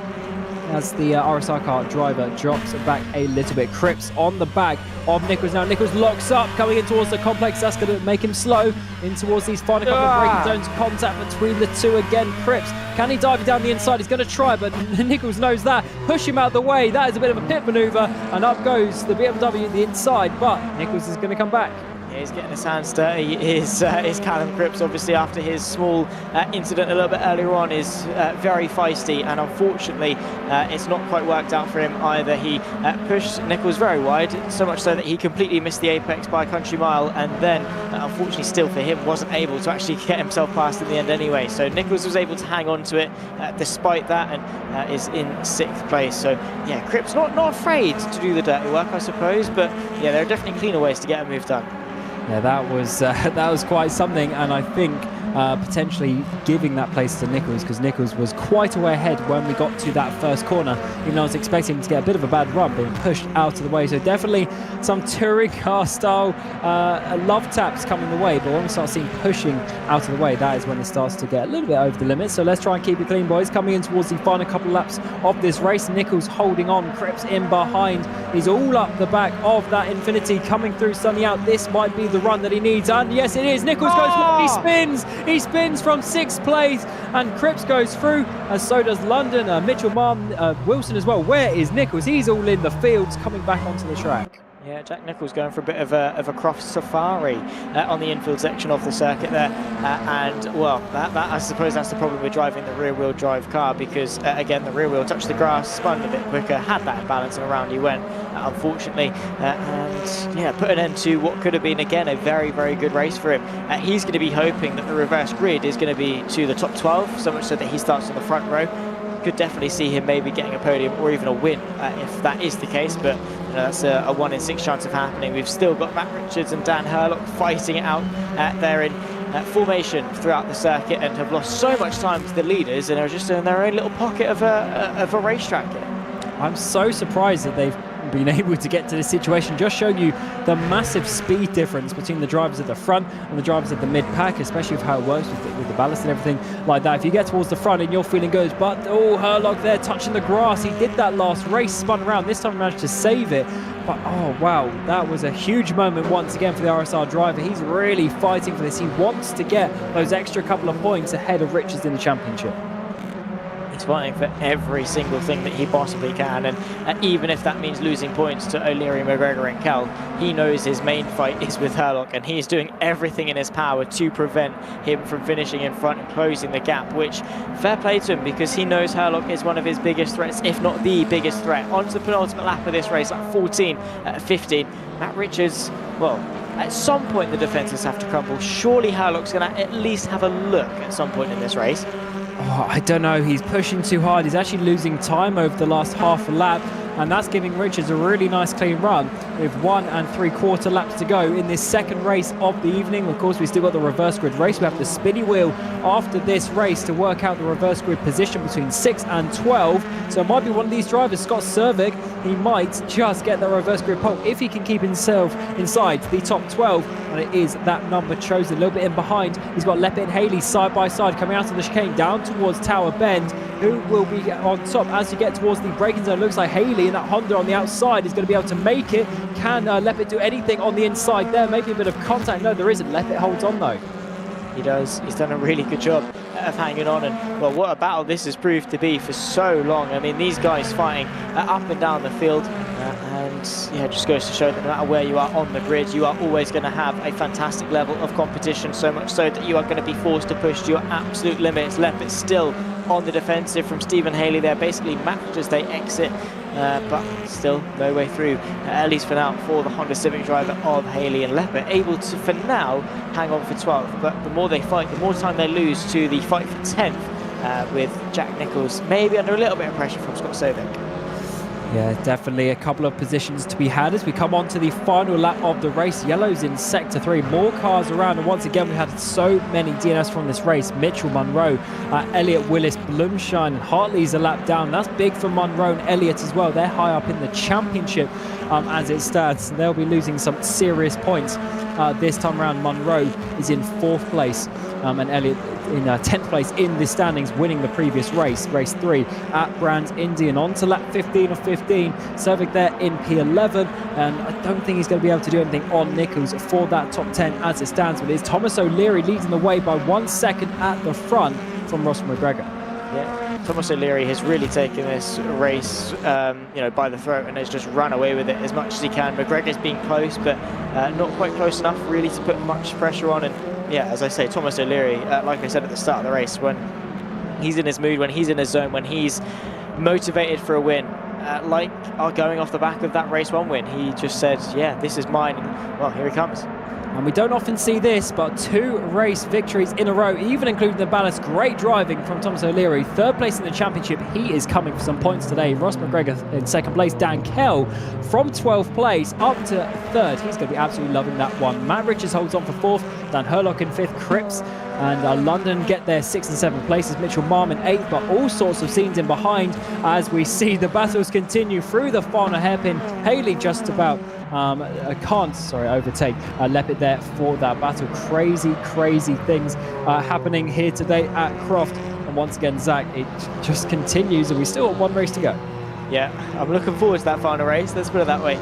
S1: as the RSR car driver drops back a little bit. Cripps on the back of Nichols now. Nichols locks up, coming in towards the complex. That's going to make him slow in towards these final couple of braking zones. Contact between the two again. Cripps, can he dive down the inside? He's going to try, but Nichols knows that. Push him out of the way. That is a bit of a pit maneuver, and up goes the BMW the inside, but Nichols is going to come back.
S2: He's getting his hands dirty. Is Callum Cripps, obviously after his small incident a little bit earlier on, is very feisty, and unfortunately it's not quite worked out for him either. He pushed Nichols very wide, so much so that he completely missed the apex by a country mile, and then unfortunately still for him wasn't able to actually get himself past in the end anyway. So Nichols was able to hang on to it despite that, and is in 6th place. So yeah, Cripps not afraid to do the dirty work, I suppose, but yeah, there are definitely cleaner ways to get a move done.
S1: Yeah, that was quite something, and I think potentially giving that place to Nichols, because Nichols was quite a way ahead when we got to that first corner, even though I was expecting him to get a bit of a bad run, being pushed out of the way. So definitely some touring car style love taps coming the way, but when we start seeing pushing out of the way, that is when it starts to get a little bit over the limit. So let's try and keep it clean, boys. Coming in towards the final couple of laps of this race, Nichols holding on, Cripps in behind. He's all up the back of that Infinity, coming through, sunny out. This might be the run that he needs, and yes it is. Nichols goes, he spins from 6th place, and Cripps goes through, and so does London, Mitchell, Wilson as well. Where is Nichols? He's all in the fields, coming back onto the track.
S2: Yeah, Jack Nichols going for a bit of a Croft safari on the infield section of the circuit there, and well, that I suppose that's the problem with driving the rear-wheel drive car, because again, the rear wheel touched the grass, spun a bit quicker, had that imbalance, and around he went, unfortunately, and yeah, put an end to what could have been again a very good race for him. He's going to be hoping that the reverse grid is going to be to the top 12, so much so that he starts on the front row. Could definitely see him maybe getting a podium or even a win if that is the case, but that's a 1 in 6 chance of happening. We've still got Matt Richards and Dan Herlock fighting it out there in formation throughout the circuit, and have lost so much time to the leaders and are just in their own little pocket of a racetrack here.
S1: I'm so surprised that they've been able to get to this situation, just showing you the massive speed difference between the drivers at the front and the drivers at the mid-pack, especially with how it works with the ballast and everything like that. If you get towards the front and you're feeling good, but oh, Herlock there touching the grass. He did that last race, spun around, this time he managed to save it, but oh wow, that was a huge moment once again for the RSR driver. He's really fighting for this. He wants to get those extra couple of points ahead of Richards in the championship.
S2: He's fighting for every single thing that he possibly can, and even if that means losing points to O'Leary, McGregor and Kell, he knows his main fight is with Herlock, and he's doing everything in his power to prevent him from finishing in front and closing the gap, which fair play to him, because he knows Herlock is one of his biggest threats, if not the biggest threat. On to the penultimate lap of this race, like 14-15. Matt Richards, well, at some point the defences have to crumble. Surely Herlock's going to at least have a look at some point in this race.
S1: Oh, I don't know, he's pushing too hard. He's actually losing time over the last half a lap, and that's giving Richards a really nice clean run with 1 3/4 laps to go in this second race of the evening. Of course, we still got the reverse grid race. We have the spinny wheel after this race to work out the reverse grid position between 6 and 12. So it might be one of these drivers, Scott Cervic. He might just get the reverse grid pole if he can keep himself inside the top 12, and it is that number chosen. A little bit in behind, he's got Leppert and Haley side by side coming out of the chicane down towards Tower Bend. Who will be on top as you get towards the braking zone? Looks like Haley in that Honda on the outside is going to be able to make it. Can Leppert do anything on the inside there? Maybe a bit of contact. No, there isn't. Leppert holds on though.
S2: He does. He's done a really good job of hanging on, and well, what a battle this has proved to be for so long. I mean, these guys fighting up and down the field, and yeah, just goes to show that no matter where you are on the grid, you are always going to have a fantastic level of competition, so much so that you are going to be forced to push to your absolute limits. Leppert still on the defensive from Stephen Haley there, basically matched as they exit, but still no way through, at least for now, for the Honda Civic driver of Haley and Leppert, able to, for now, hang on for 12th. But the more they fight, the more time they lose to the fight for 10th with Jack Nichols, maybe under a little bit of pressure from Scott Cervic.
S1: Yeah, definitely a couple of positions to be had as we come on to the final lap of the race. Yellow's in sector 3, more cars around, and once again we had so many DNFs from this race. Mitchell, Munro, Elliott, Willis, Blumshine, and Hartley's a lap down. That's big for Munro and Elliott as well. They're high up in the championship as it stands. They'll be losing some serious points this time around. Munro is in 4th place and Elliott in 10th place in the standings, winning the previous race, race 3 at Brands Indy, and on to lap 15 of 15. Cervic there in P11, and I don't think he's going to be able to do anything on Nichols for that top 10 as it stands, but it's Thomas O'Leary leading the way by 1 second at the front from Ross McGregor.
S2: Yeah, Thomas O'Leary has really taken this race, by the throat and has just run away with it as much as he can. McGregor's been close, but not quite close enough really to put much pressure on. And yeah, as I say, Thomas O'Leary, like I said at the start of the race, when he's in his mood, when he's in his zone, when he's motivated for a win, like going off the back of that race 1 win, he just said, yeah, this is mine, and well, here he comes.
S1: And we don't often see this, but 2 race victories in a row, even including the ballast. Great driving from Thomas O'Leary. 3rd place in the championship. He is coming for some points today. Ross McGregor in 2nd place. Dan Kell from 12th place up to 3rd. He's going to be absolutely loving that one. Matt Richards holds on for 4th. Dan Herlock in 5th. Cripps and London get their 6th and 7th places. Mitchell Marm in 8th, but all sorts of scenes in behind as we see the battles continue through the final hairpin. Haley just about overtake Leppit there for that battle. Crazy things happening here today at Croft. And once again, Zach, it just continues, and we still have 1 race to go.
S2: Yeah, I'm looking forward to that final race, let's put it that way,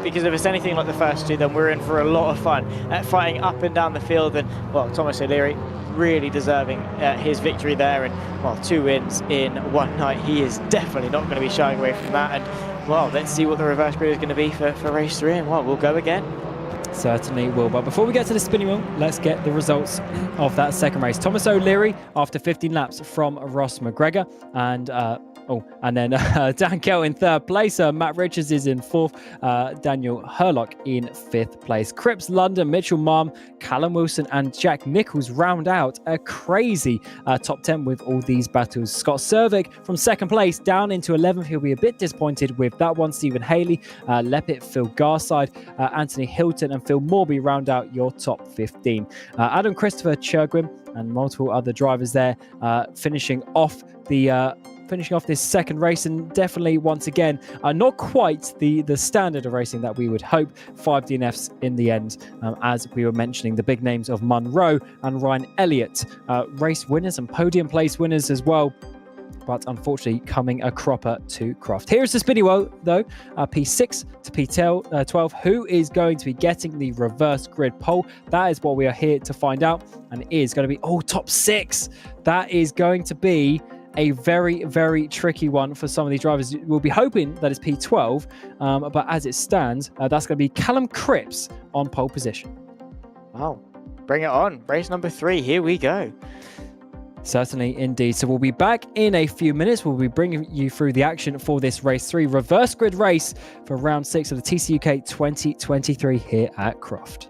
S2: because if it's anything like the first 2, then we're in for a lot of fun, fighting up and down the field. And well, Thomas O'Leary really deserving his victory there, and well, 2 wins in 1 night. He is definitely not going to be shying away from that. And well, let's see what the reverse grid is going to be for race 3, and well, we'll go again.
S1: Certainly will. But before we get to the spinning wheel, let's get the results of that 2nd race. Thomas O'Leary after 15 laps from Ross McGregor, and then Dan Kell in 3rd place. Matt Richards is in 4th. Daniel Herlock in 5th place. Cripps, London, Mitchell Marm, Callum Wilson, and Jack Nichols round out a crazy top 10 with all these battles. Scott Cervic from 2nd place down into 11th. He'll be a bit disappointed with that one. Stephen Haley, Leppit, Phil Garside, Anthony Hilton, and Phil Morby round out your top 15. Adam Christopher Churgwin and multiple other drivers there finishing off this 2nd race, and definitely once again not quite the standard of racing that we would hope. 5 DNFs in the end, as we were mentioning the big names of Munro and Ryan Elliott, race winners and podium place winners as well, but unfortunately coming a cropper to Croft. Here's the spinny wheel though, P6 to P12. Who is going to be getting the reverse grid pole? That is what we are here to find out, and it is going to be top 6. That is going to be a very tricky one for some of these drivers. We'll be hoping that it's P12, but as it stands, that's going to be Callum Cripps on pole position.
S2: Wow, bring it on. Race number 3, here we go.
S1: Certainly indeed. So we'll be back in a few minutes. We'll be bringing you through the action for this race 3 reverse grid race for round 6 of the TCUK 2023 here at Croft.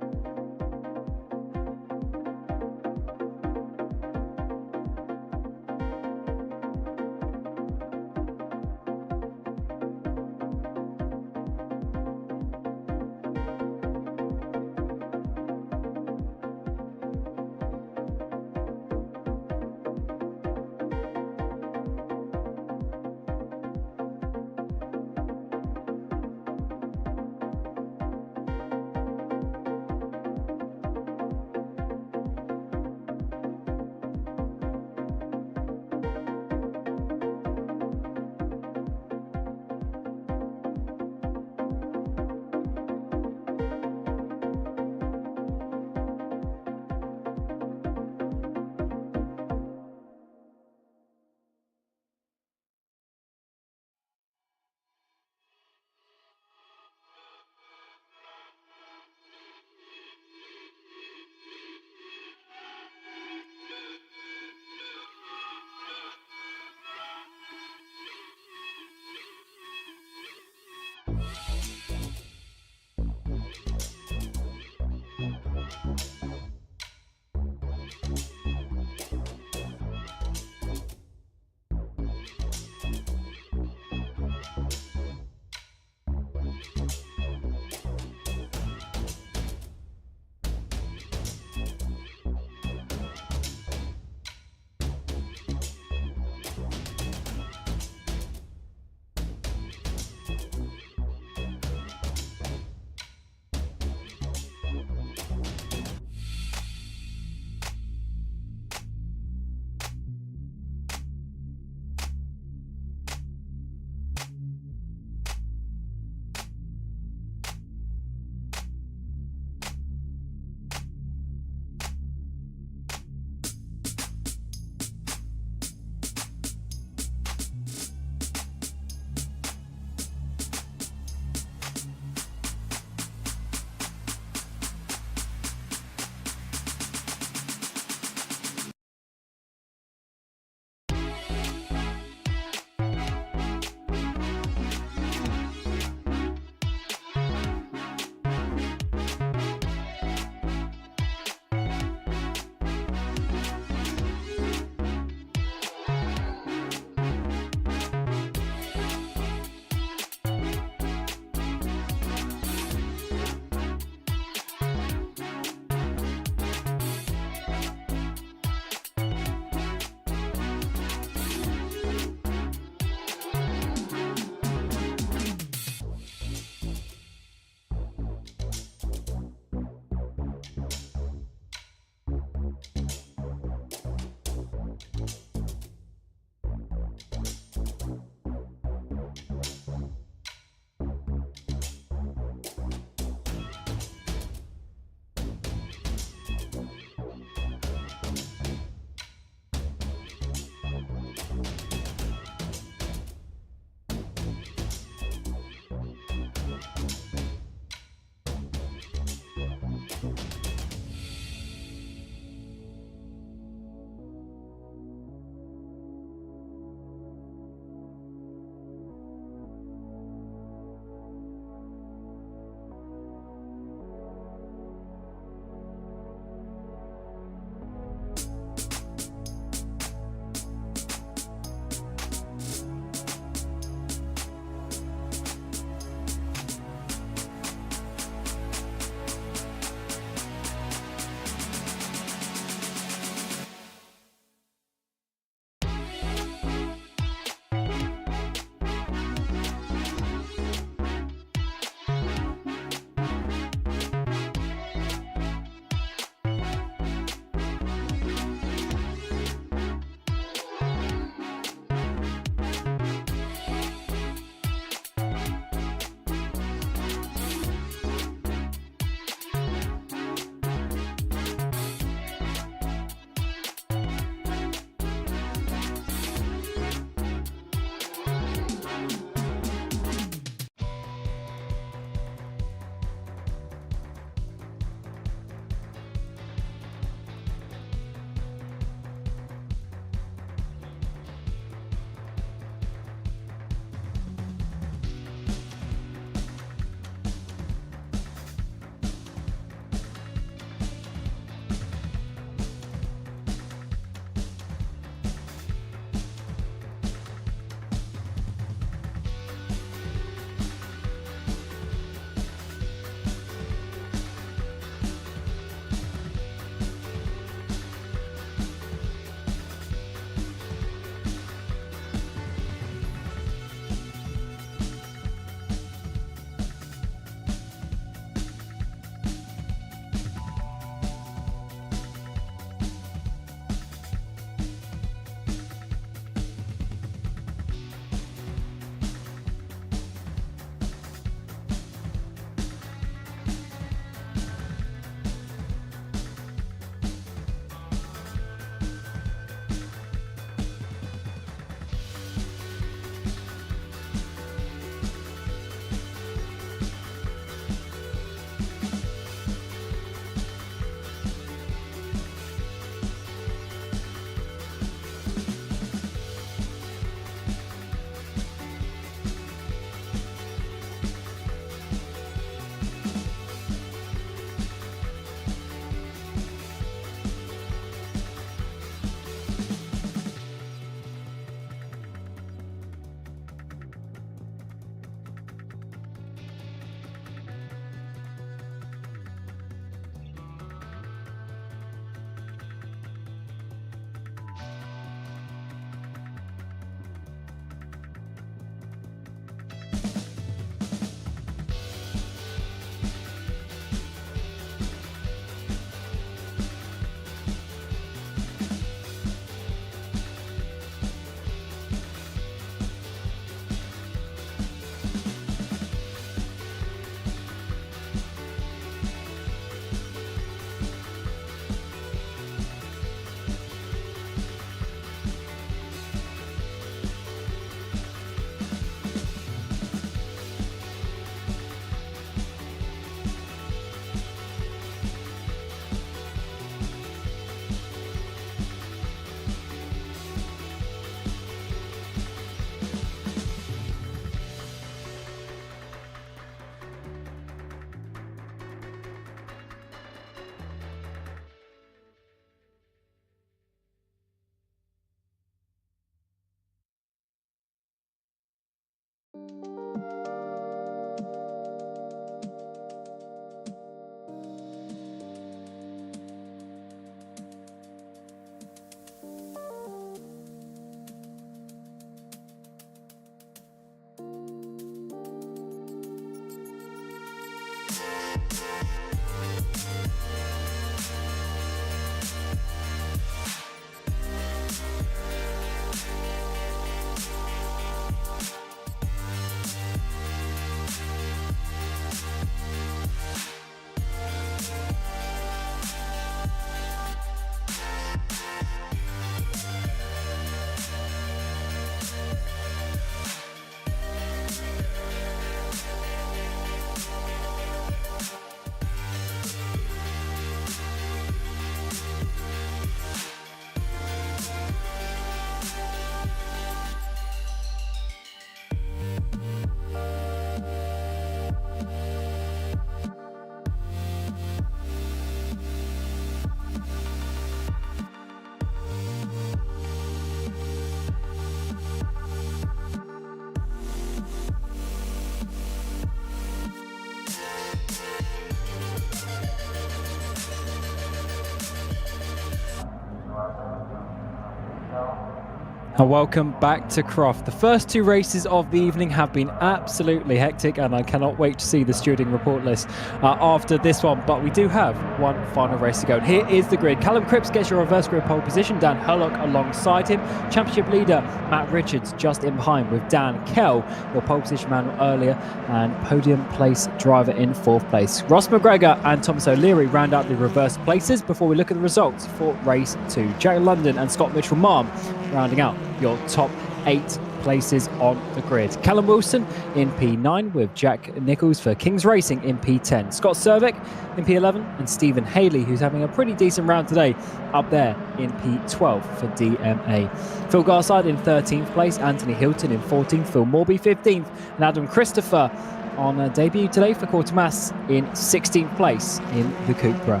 S1: And welcome back to Croft. The first two races of the evening have been absolutely hectic, and I cannot wait to see the stewarding report list after this one. But we do have one final race to go. And here is the grid. Callum Cripps gets your reverse grid pole position. Dan Hurlock alongside him. Championship leader Matt Richards just in behind with Dan Kell, your pole position man earlier, and podium place driver in 4th place. Ross McGregor and Thomas O'Leary round out the reverse places before we look at the results for race 2. Jack London and Scott Mitchell-Marm rounding out your top 8 places on the grid. Callum Wilson in P9 with Jack Nichols for Kings Racing in P10. Scott Cervic in P11 and Stephen Haley, who's having a pretty decent round today, up there in P12 for DMA. Phil Garside in 13th place, Anthony Hilton in 14th, Phil Morby 15th, and Adam Christopher on a debut today for Quatermass in 16th place in the Cupra.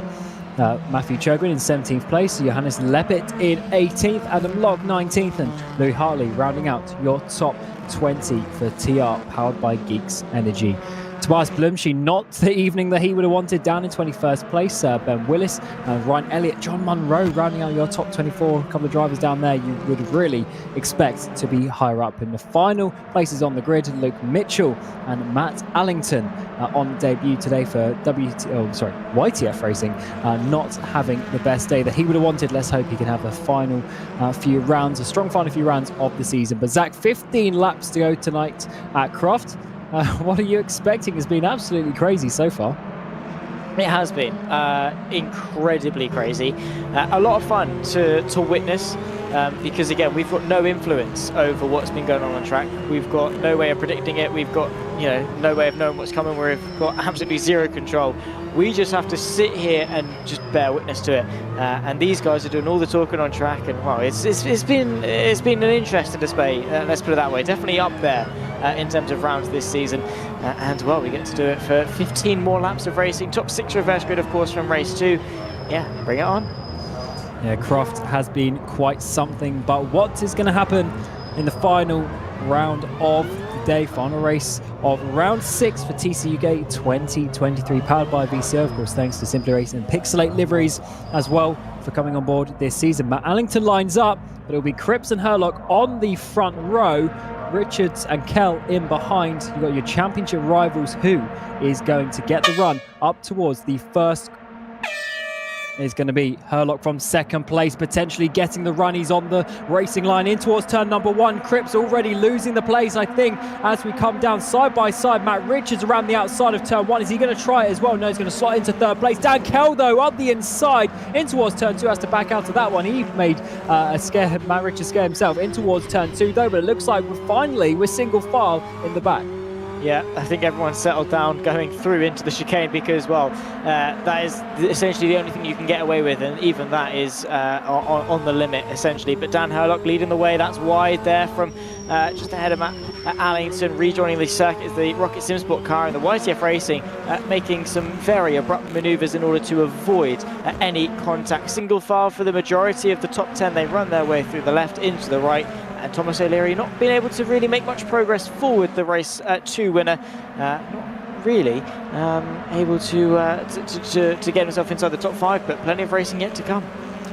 S1: Matthew Chogrin in 17th place, Johannes Leppert in 18th, Adam Logg 19th, and Louis Hartley rounding out your top 20 for TR, powered by Geeks Energy. Tobias Blumschi, not the evening that he would have wanted, down in 21st place. Ben Willis, Ryan Elliott, John Munro rounding out your top 24. A couple of drivers down there you would really expect to be higher up. In the final places on the grid, Luke Mitchell and Matt Allington on debut today for YTF Racing, not having the best day that he would have wanted. Let's hope he can have a final few rounds, a strong final few rounds of the season. But Zach, 15 laps to go tonight at Croft. What are you expecting? It's been absolutely crazy so far.
S2: It has been incredibly crazy. A lot of fun to witness because, again, we've got no influence over what's been going on track. We've got no way of predicting it. We've got no way of knowing what's coming. We've got absolutely zero control. We just have to sit here and just bear witness to it. And these guys are doing all the talking on track. And wow, it's been an interesting display. Let's put it that way. Definitely up there in terms of rounds this season. And well, we get to do it for 15 more laps of racing. Top 6 reverse grid, of course, from race 2. Yeah, bring it on.
S1: Yeah, Croft has been quite something. But what is going to happen in the final round of the day, final race of round 6 for TCUK 2023, powered by VCO, of course, thanks to Simply Racing and Pixelate Liveries as well for coming on board this season. Matt Allington lines up, but it'll be Cripps and Hurlock on the front row, Richards and Kell in behind. You've got your championship rivals. Who is going to get the run up towards the first? Is going to be Hurlock from 2nd place, potentially getting the run. He's on the racing line in towards turn number 1. Cripps already losing the place, I think, as we come down side by side. Matt Richards around the outside of turn 1. Is he going to try it as well? No, he's going to slot into 3rd place. Dan Kell, though, up the inside in towards turn 2, has to back out of that one. He made Matt Richards scare himself in towards turn 2, though, but it looks like we're single file in the back.
S2: Yeah, I think everyone's settled down going through into the chicane because, well, that is essentially the only thing you can get away with, and even that is on the limit, essentially. But Dan Hurlock leading the way. That's wide there from just ahead of Matt Allington, rejoining the circuit, the Rocket Simsport car and the YTF Racing, making some very abrupt manoeuvres in order to avoid any contact. Single file for the majority of the top 10. They run their way through the left into the right. And Thomas O'Leary not being able to really make much progress forward. The race 2 winner, not really able to get himself inside the top 5, but plenty of racing yet to come.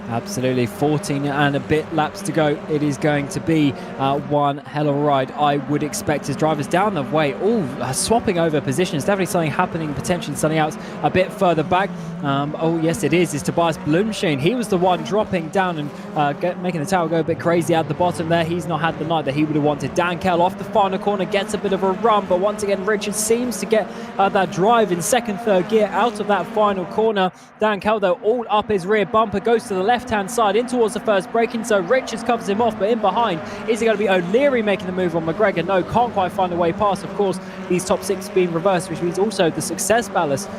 S1: Absolutely, 14 and a bit laps to go. It is going to be one hell of a ride. I would expect his drivers down the way, all swapping over positions. Definitely something happening, potentially something else a bit further back. Oh yes, it is Tobias Blumschein. He was the one dropping down and making the tower go a bit crazy at the bottom there. He's not had the night that he would have wanted. Dan Kell off the final corner gets a bit of a run, but once again Richard seems to get that drive in 2nd, 3rd gear out of that final corner. Dan Kell, though, all up his rear bumper, goes to the left-hand side in towards the first braking, so Richards covers him off, but in behind, is it going to be O'Leary making the move on McGregor? No, can't quite find a way past. Of course, these top 6 being reversed, which means also the success ballast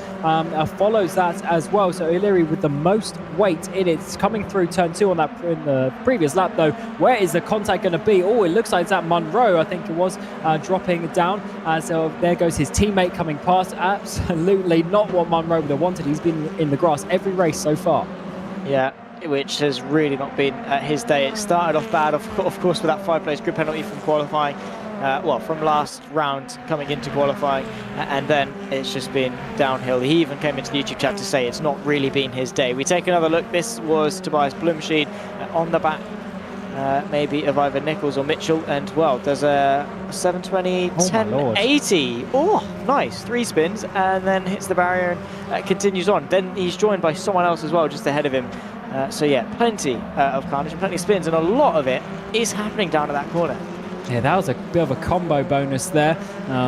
S1: follows that as well. So O'Leary with the most weight in it. It's coming through turn 2 on that in the previous lap, though. Where is the contact going to be? Oh, it looks like it's at Munro, I think it was, dropping down. So there goes his teammate coming past. Absolutely not what Munro would have wanted. He's been in the grass every race so far. Yeah,
S2: which has really not been his day. It started off bad, of course, with that 5-place grid penalty from qualifying, from last round coming into qualifying, and then it's just been downhill. He even came into the YouTube chat to say it's not really been his day. We take another look. This was Tobias Blumschein on the back maybe of either Nichols or Mitchell, and well, there's a 720,
S1: Oh my lord.
S2: 1080. Oh, nice, 3 spins, and then hits the barrier and continues on. Then he's joined by someone else as well, just ahead of him. So yeah, plenty of carnage and plenty of spins, and a lot of it is happening down at that corner.
S1: Yeah, that was a bit of a combo bonus there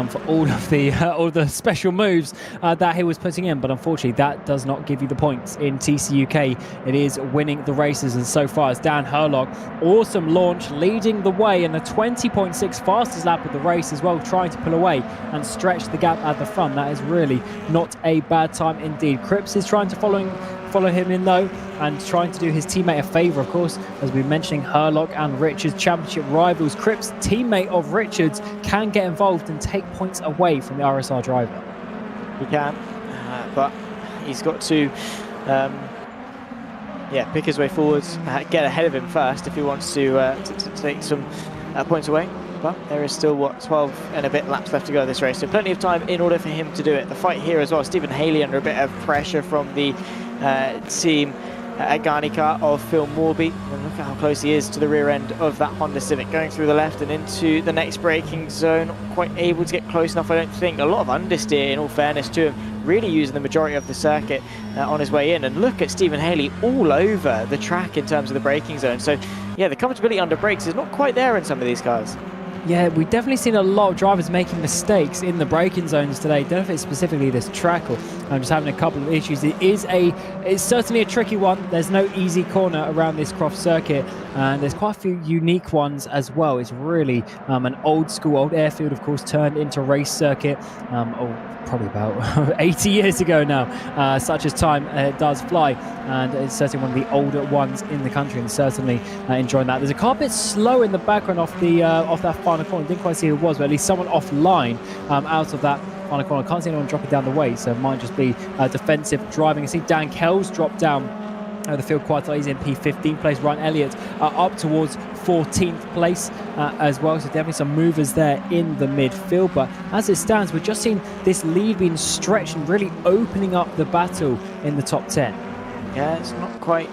S1: for all of the special moves that he was putting in. But unfortunately, that does not give you the points in TCUK. It is winning the races, and so far it's Dan Herlock. Awesome launch, leading the way in a 20.6 fastest lap of the race as well, trying to pull away and stretch the gap at the front. That is really not a bad time indeed. Cripps is trying to follow him in though, and trying to do his teammate a favour, of course, as we're mentioning Herlock and Richards, championship rivals. Cripps, teammate of Richards, can get involved and take points away from the RSR driver.
S2: He can, but he's got to pick his way forwards, get ahead of him first if he wants to take some points away. But there is still, 12 and a bit laps left to go this race, so plenty of time in order for him to do it. The fight here as well, Stephen Haley under a bit of pressure from the team at Garnica of Phil Morby. And look at how close he is to the rear end of that Honda Civic, going through the left and into the next braking zone. Not quite able to get close enough, I don't think. A lot of understeer, in all fairness to him, really using the majority of the circuit on his way in. And look at Stephen Haley all over the track in terms of the braking zone. So yeah, the comfortability under brakes is not quite there in some of these cars.
S1: Yeah, we've definitely seen a lot of drivers making mistakes in the braking zones today. Don't know if it's specifically this track or I'm just having a couple of issues. It's certainly a tricky one. There's no easy corner around this Croft circuit, and there's quite a few unique ones as well. It's really an old airfield, of course, turned into race circuit. Probably about 80 years ago now, such as time does fly, and it's certainly one of the older ones in the country, and certainly enjoying that. There's a car a bit slow in the background off that final corner. Didn't quite see who it was, but at least someone offline out of that final corner. Can't see anyone dropping down the way, so it might just be defensive driving. I see Dan Kells dropped down the field quite a lot. He's in P15 place. Ryan Elliott up towards 14th place as well, so definitely some movers there in the midfield. But as it stands, we're just seeing this lead being stretched and really opening up the battle in the top 10.
S2: Yeah, it's not quite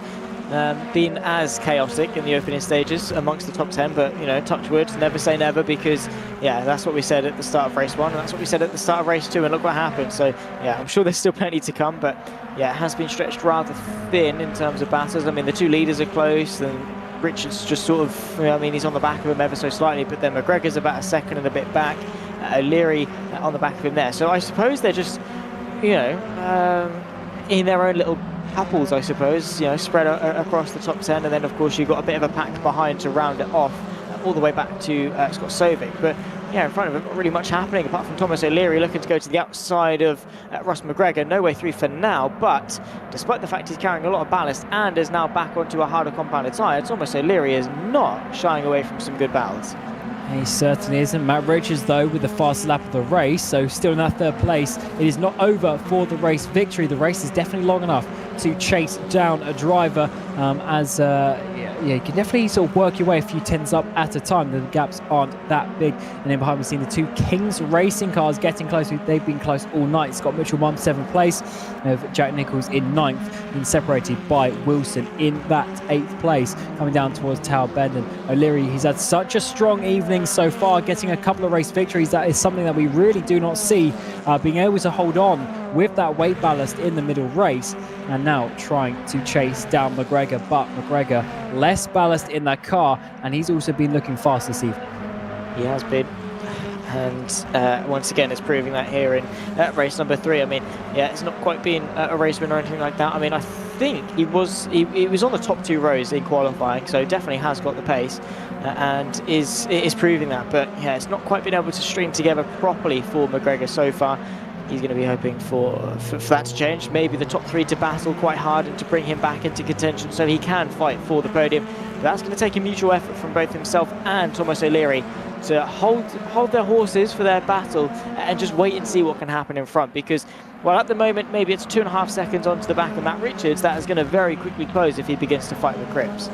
S2: been as chaotic in the opening stages amongst the top 10, but you know, touch wood, never say never, because yeah, that's what we said at the start of race 1, and that's what we said at the start of race 2, and look what happened. So yeah, I'm sure there's still plenty to come, but yeah, it has been stretched rather thin in terms of battles. I mean, the two leaders are close, and Richards just sort of, I mean, he's on the back of him ever so slightly, but then McGregor's about a second and a bit back, O'Leary on the back of him there. So I suppose they're just, you know, in their own little couples, I suppose, you know, spread across the top 10, and then of course you've got a bit of a pack behind to round it off all the way back to Scott Sovic. But yeah, in front of him, not really much happening apart from Thomas O'Leary looking to go to the outside of Ross McGregor. No way through for now, but despite the fact he's carrying a lot of ballast and is now back onto a harder compounded tyre, Thomas O'Leary is not shying away from some good battles.
S1: He certainly isn't. Matt Richards, though, with the fastest lap of the race, so still in that third place. It is not over for the race victory. The race is definitely long enough to chase down a driver, you can definitely sort of work your way a few tenths up at a time. The gaps aren't that big. And then behind, we've seen the two Kings Racing cars getting close. They've been close all night. Scott Mitchell, 7th place, Jack Nichols in 9th, and separated by Wilson in that 8th place, coming down towards Tower Bend. And O'Leary, he's had such a strong evening so far, getting a couple of race victories. That is something that we really do not see, being able to hold on with that weight ballast in the middle race, and now trying to chase down McGregor. But McGregor, less ballast in that car, and he's also been looking fast this evening.
S2: He has been, and once again it's proving that here in race number 3. I mean, yeah, it's not quite been a race win or anything like that. I mean, I think he was on the top 2 rows in qualifying, so definitely has got the pace and is proving that. But yeah, it's not quite been able to string together properly for McGregor so far. He's going to be hoping for that to change. Maybe the top 3 to battle quite hard and to bring him back into contention so he can fight for the podium. But that's going to take a mutual effort from both himself and Thomas O'Leary to hold their horses for their battle and just wait and see what can happen in front. Because, well, at the moment, maybe it's 2.5 seconds onto the back of Matt Richards. That is going to very quickly close if he begins to fight with Cripps.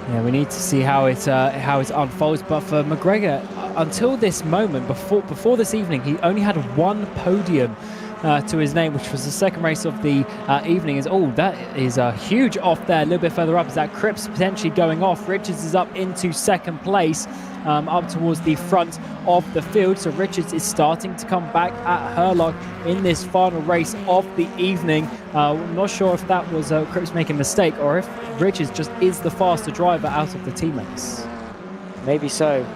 S1: Yeah, we need to see how it unfolds. But for McGregor, until this moment, before this evening, he only had 1 podium to his name, which was the second race of the evening. That is a huge off there. A little bit further up is that Cripps potentially going off. Richards is up into second place, up towards the front of the field. So Richards is starting to come back at Herlock in this final race of the evening. I'm not sure if that was Cripps making a mistake or if Richards just is the faster driver out of the teammates.
S2: Maybe so.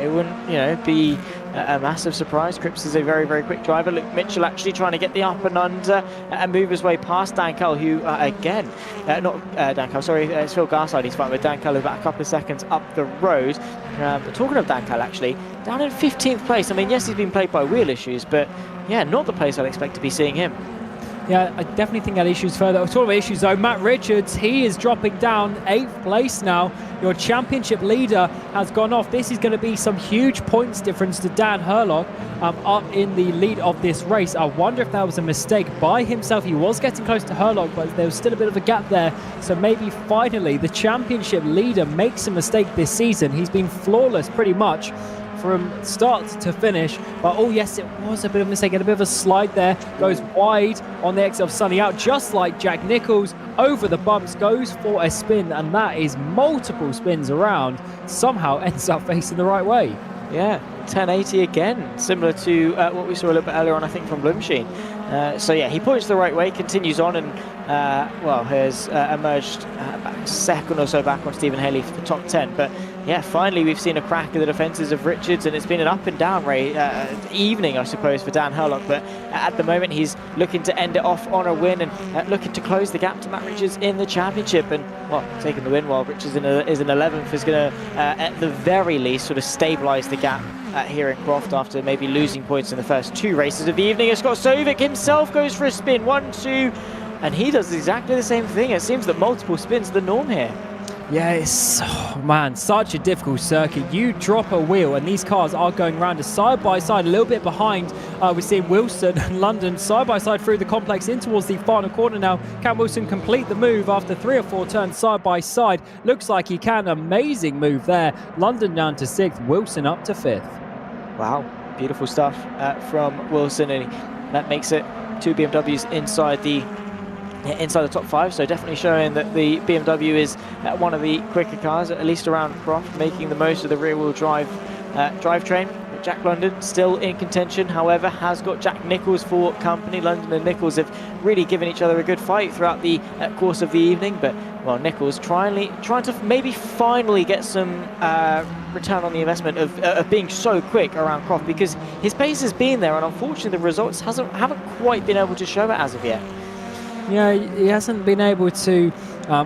S2: It wouldn't, be a massive surprise. Cripps is a very, very quick driver. Luke Mitchell actually trying to get the up and under and move his way past Dankel, who, it's Phil Garside he's fighting with. Dankel about a couple of seconds up the road. But talking of Dankel, actually, down in 15th place. I mean, yes, he's been plagued by wheel issues, but yeah, not the place I'd expect to be seeing him.
S1: Yeah, I definitely think that issues further. Talking about issues though, Matt Richards, he is dropping down 8th place now. Your championship leader has gone off. This is going to be some huge points difference to Dan Herlock up in the lead of this race. I wonder if that was a mistake by himself. He was getting close to Herlock, but there was still a bit of a gap there. So maybe finally the championship leader makes a mistake this season. He's been flawless pretty much from start to finish, but oh yes, it was a bit of a mistake and a bit of a slide there. Goes wide on the exit of Sunny out, just like Jack Nichols. Over the bumps, goes for a spin, and that is multiple spins around. Somehow ends up facing the right way. Yeah,
S2: 1080 again, similar to what we saw a little bit earlier on, I think, from Bloomsheen. So yeah, he points the right way, continues on, and has emerged about a second or so back on Stephen Haley for the top 10. But yeah, finally we've seen a crack of the defences of Richards, and it's been an up and down evening, I suppose, for Dan Herlock. But at the moment, he's looking to end it off on a win and looking to close the gap to Matt Richards in the championship. And well, taking the win while Richards is in 11th is going to, at the very least, sort of stabilise the gap here in Croft after maybe losing points in the first 2 races of the evening. As Scott Sovic himself goes for a spin, 1, 2, and he does exactly the same thing. It seems that multiple spins are the norm here.
S1: Yeah, it's such a difficult circuit. You drop a wheel and these cars are going around side by side, a little bit behind. We're seeing Wilson and London side by side through the complex in towards the final corner now. Can Wilson complete the move after 3 or 4 turns side by side? Looks like he can. Amazing move there. London down to 6th, Wilson up to 5th.
S2: Wow, beautiful stuff from Wilson, and that makes it 2 BMWs inside the top 5, so definitely showing that the BMW is one of the quicker cars, at least around Croft, making the most of the rear-wheel drive drivetrain. Jack London still in contention, however, has got Jack Nichols for company. London and Nichols have really given each other a good fight throughout the course of the evening, but well, Nichols trying to maybe finally get some return on the investment of being so quick around Croft, because his pace has been there, and unfortunately the results haven't quite been able to show it as of yet.
S1: Yeah, he hasn't been able to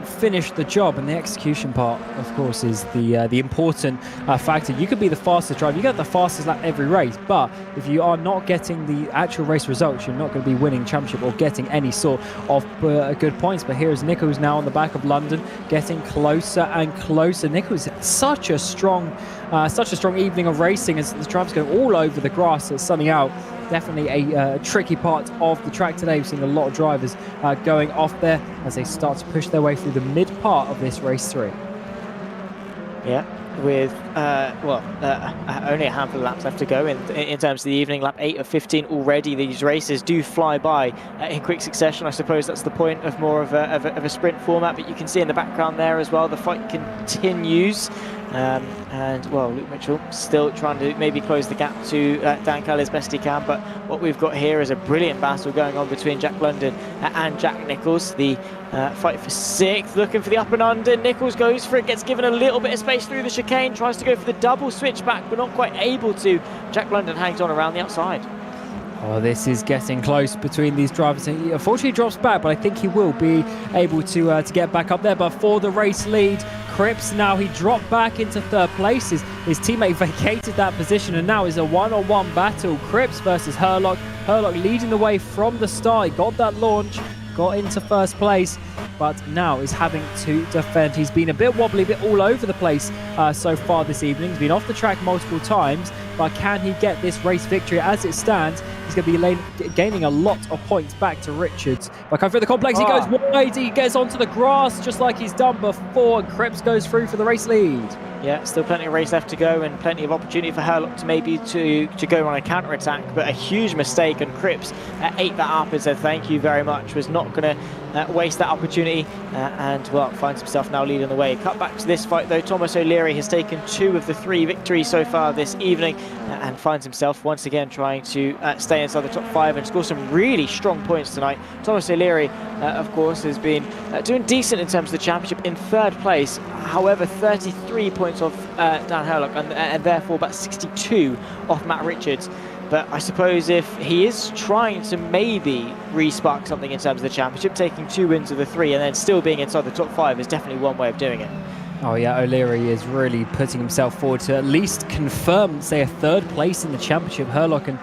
S1: finish the job, and the execution part, of course, is the important factor. You could be the fastest driver, you get the fastest lap every race, but if you are not getting the actual race results, you're not going to be winning championship or getting any sort of good points. But here is Nichols now on the back of London, getting closer and closer. Nichols, such a strong evening of racing as the drivers go all over the grass at Sunny Out. Definitely a tricky part of the track today. We've seen a lot of drivers going off there as they start to push their way through the mid part of this race 3.
S2: Yeah, with only a handful of laps left to go in terms of the evening. Lap 8 of 15 already. These races do fly by in quick succession. I suppose that's the point of more of a sprint format, but you can see in the background there as well, the fight continues. And well, Luke Mitchell still trying to maybe close the gap to Dankel as best he can, but what we've got here is a brilliant battle going on between Jack London and Jack Nichols. The fight for 6th, looking for the up and under. Nichols goes for it, gets given a little bit of space through the chicane, tries to go for the double switchback, but not quite able to. Jack London hangs on around the outside.
S1: Oh, this is getting close between these drivers. He unfortunately drops back, but I think he will be able to get back up there. But for the race lead, Cripps now, he dropped back into 3rd place. His teammate vacated that position, and now is a one-on-one battle. Cripps versus Herlock. Herlock leading the way from the start. He got that launch, got into 1st place, but now is having to defend. He's been a bit wobbly, a bit all over the place so far this evening. He's been off the track multiple times, but can he get this race victory? As it stands, he's going to be gaining a lot of points back to Richards. By coming through the complex, he goes wide, he gets onto the grass just like he's done before, and Cripps goes through for the race lead.
S2: Yeah, still plenty of race left to go and plenty of opportunity for Herlock to maybe to go on a counter-attack, but a huge mistake, and Cripps ate that up and said thank you very much, was not going to waste that opportunity, and well, finds himself now leading the way. Cut back to this fight though, Thomas O'Leary has taken 2 of the 3 victories so far this evening, and finds himself once again trying to stay inside the top 5 and score some really strong points tonight. Thomas O'Leary, of course, has been doing decent in terms of the championship, in 3rd place, however 33 points off Dan Herlock, and therefore about 62 off Matt Richards. But I suppose if he is trying to maybe re-spark something in terms of the championship, taking 2 wins of the 3 and then still being inside the top 5 is definitely one way of doing it.
S1: Oh yeah, O'Leary is really putting himself forward to at least confirm, say, a 3rd place in the championship. Herlock and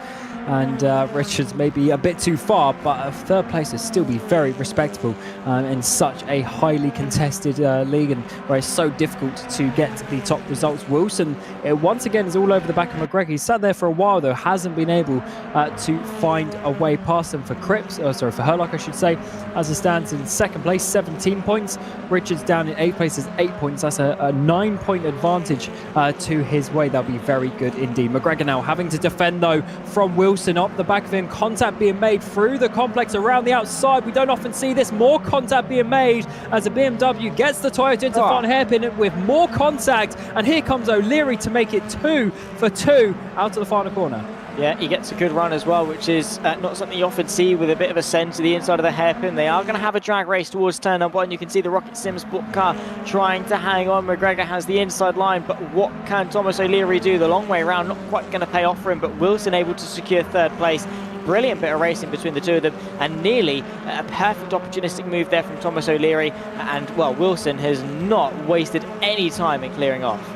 S1: Richards may be a bit too far, but a 3rd place would still be very respectable in such a highly contested league, and where it's so difficult to get the top results. Wilson, once again, is all over the back of McGregor. He's sat there for a while though, hasn't been able to find a way past him. For for Herlock, I should say, as it stands in 2nd place, 17 points. Richards down in 8th place is 8 points. That's a 9-point advantage to his way. That'll be very good indeed. McGregor now having to defend though from Wilson. Up the back of him, contact being made through the complex around the outside. We don't often see this. More contact being made as a BMW gets the Toyota into front hairpin with more contact, and here comes O'Leary to make it 2 for 2 out of the final corner. Yeah,
S2: he gets a good run as well, which is not something you often see, with a bit of a send to the inside of the hairpin. They are going to have a drag race towards turn number 1. You can see the Rocket Sim Sport car trying to hang on. McGregor has the inside line, but what can Thomas O'Leary do? The long way around, not quite going to pay off for him, but Wilson able to secure 3rd place. Brilliant bit of racing between the 2 of them, and nearly a perfect opportunistic move there from Thomas O'Leary. And, well, Wilson has not wasted any time in clearing off.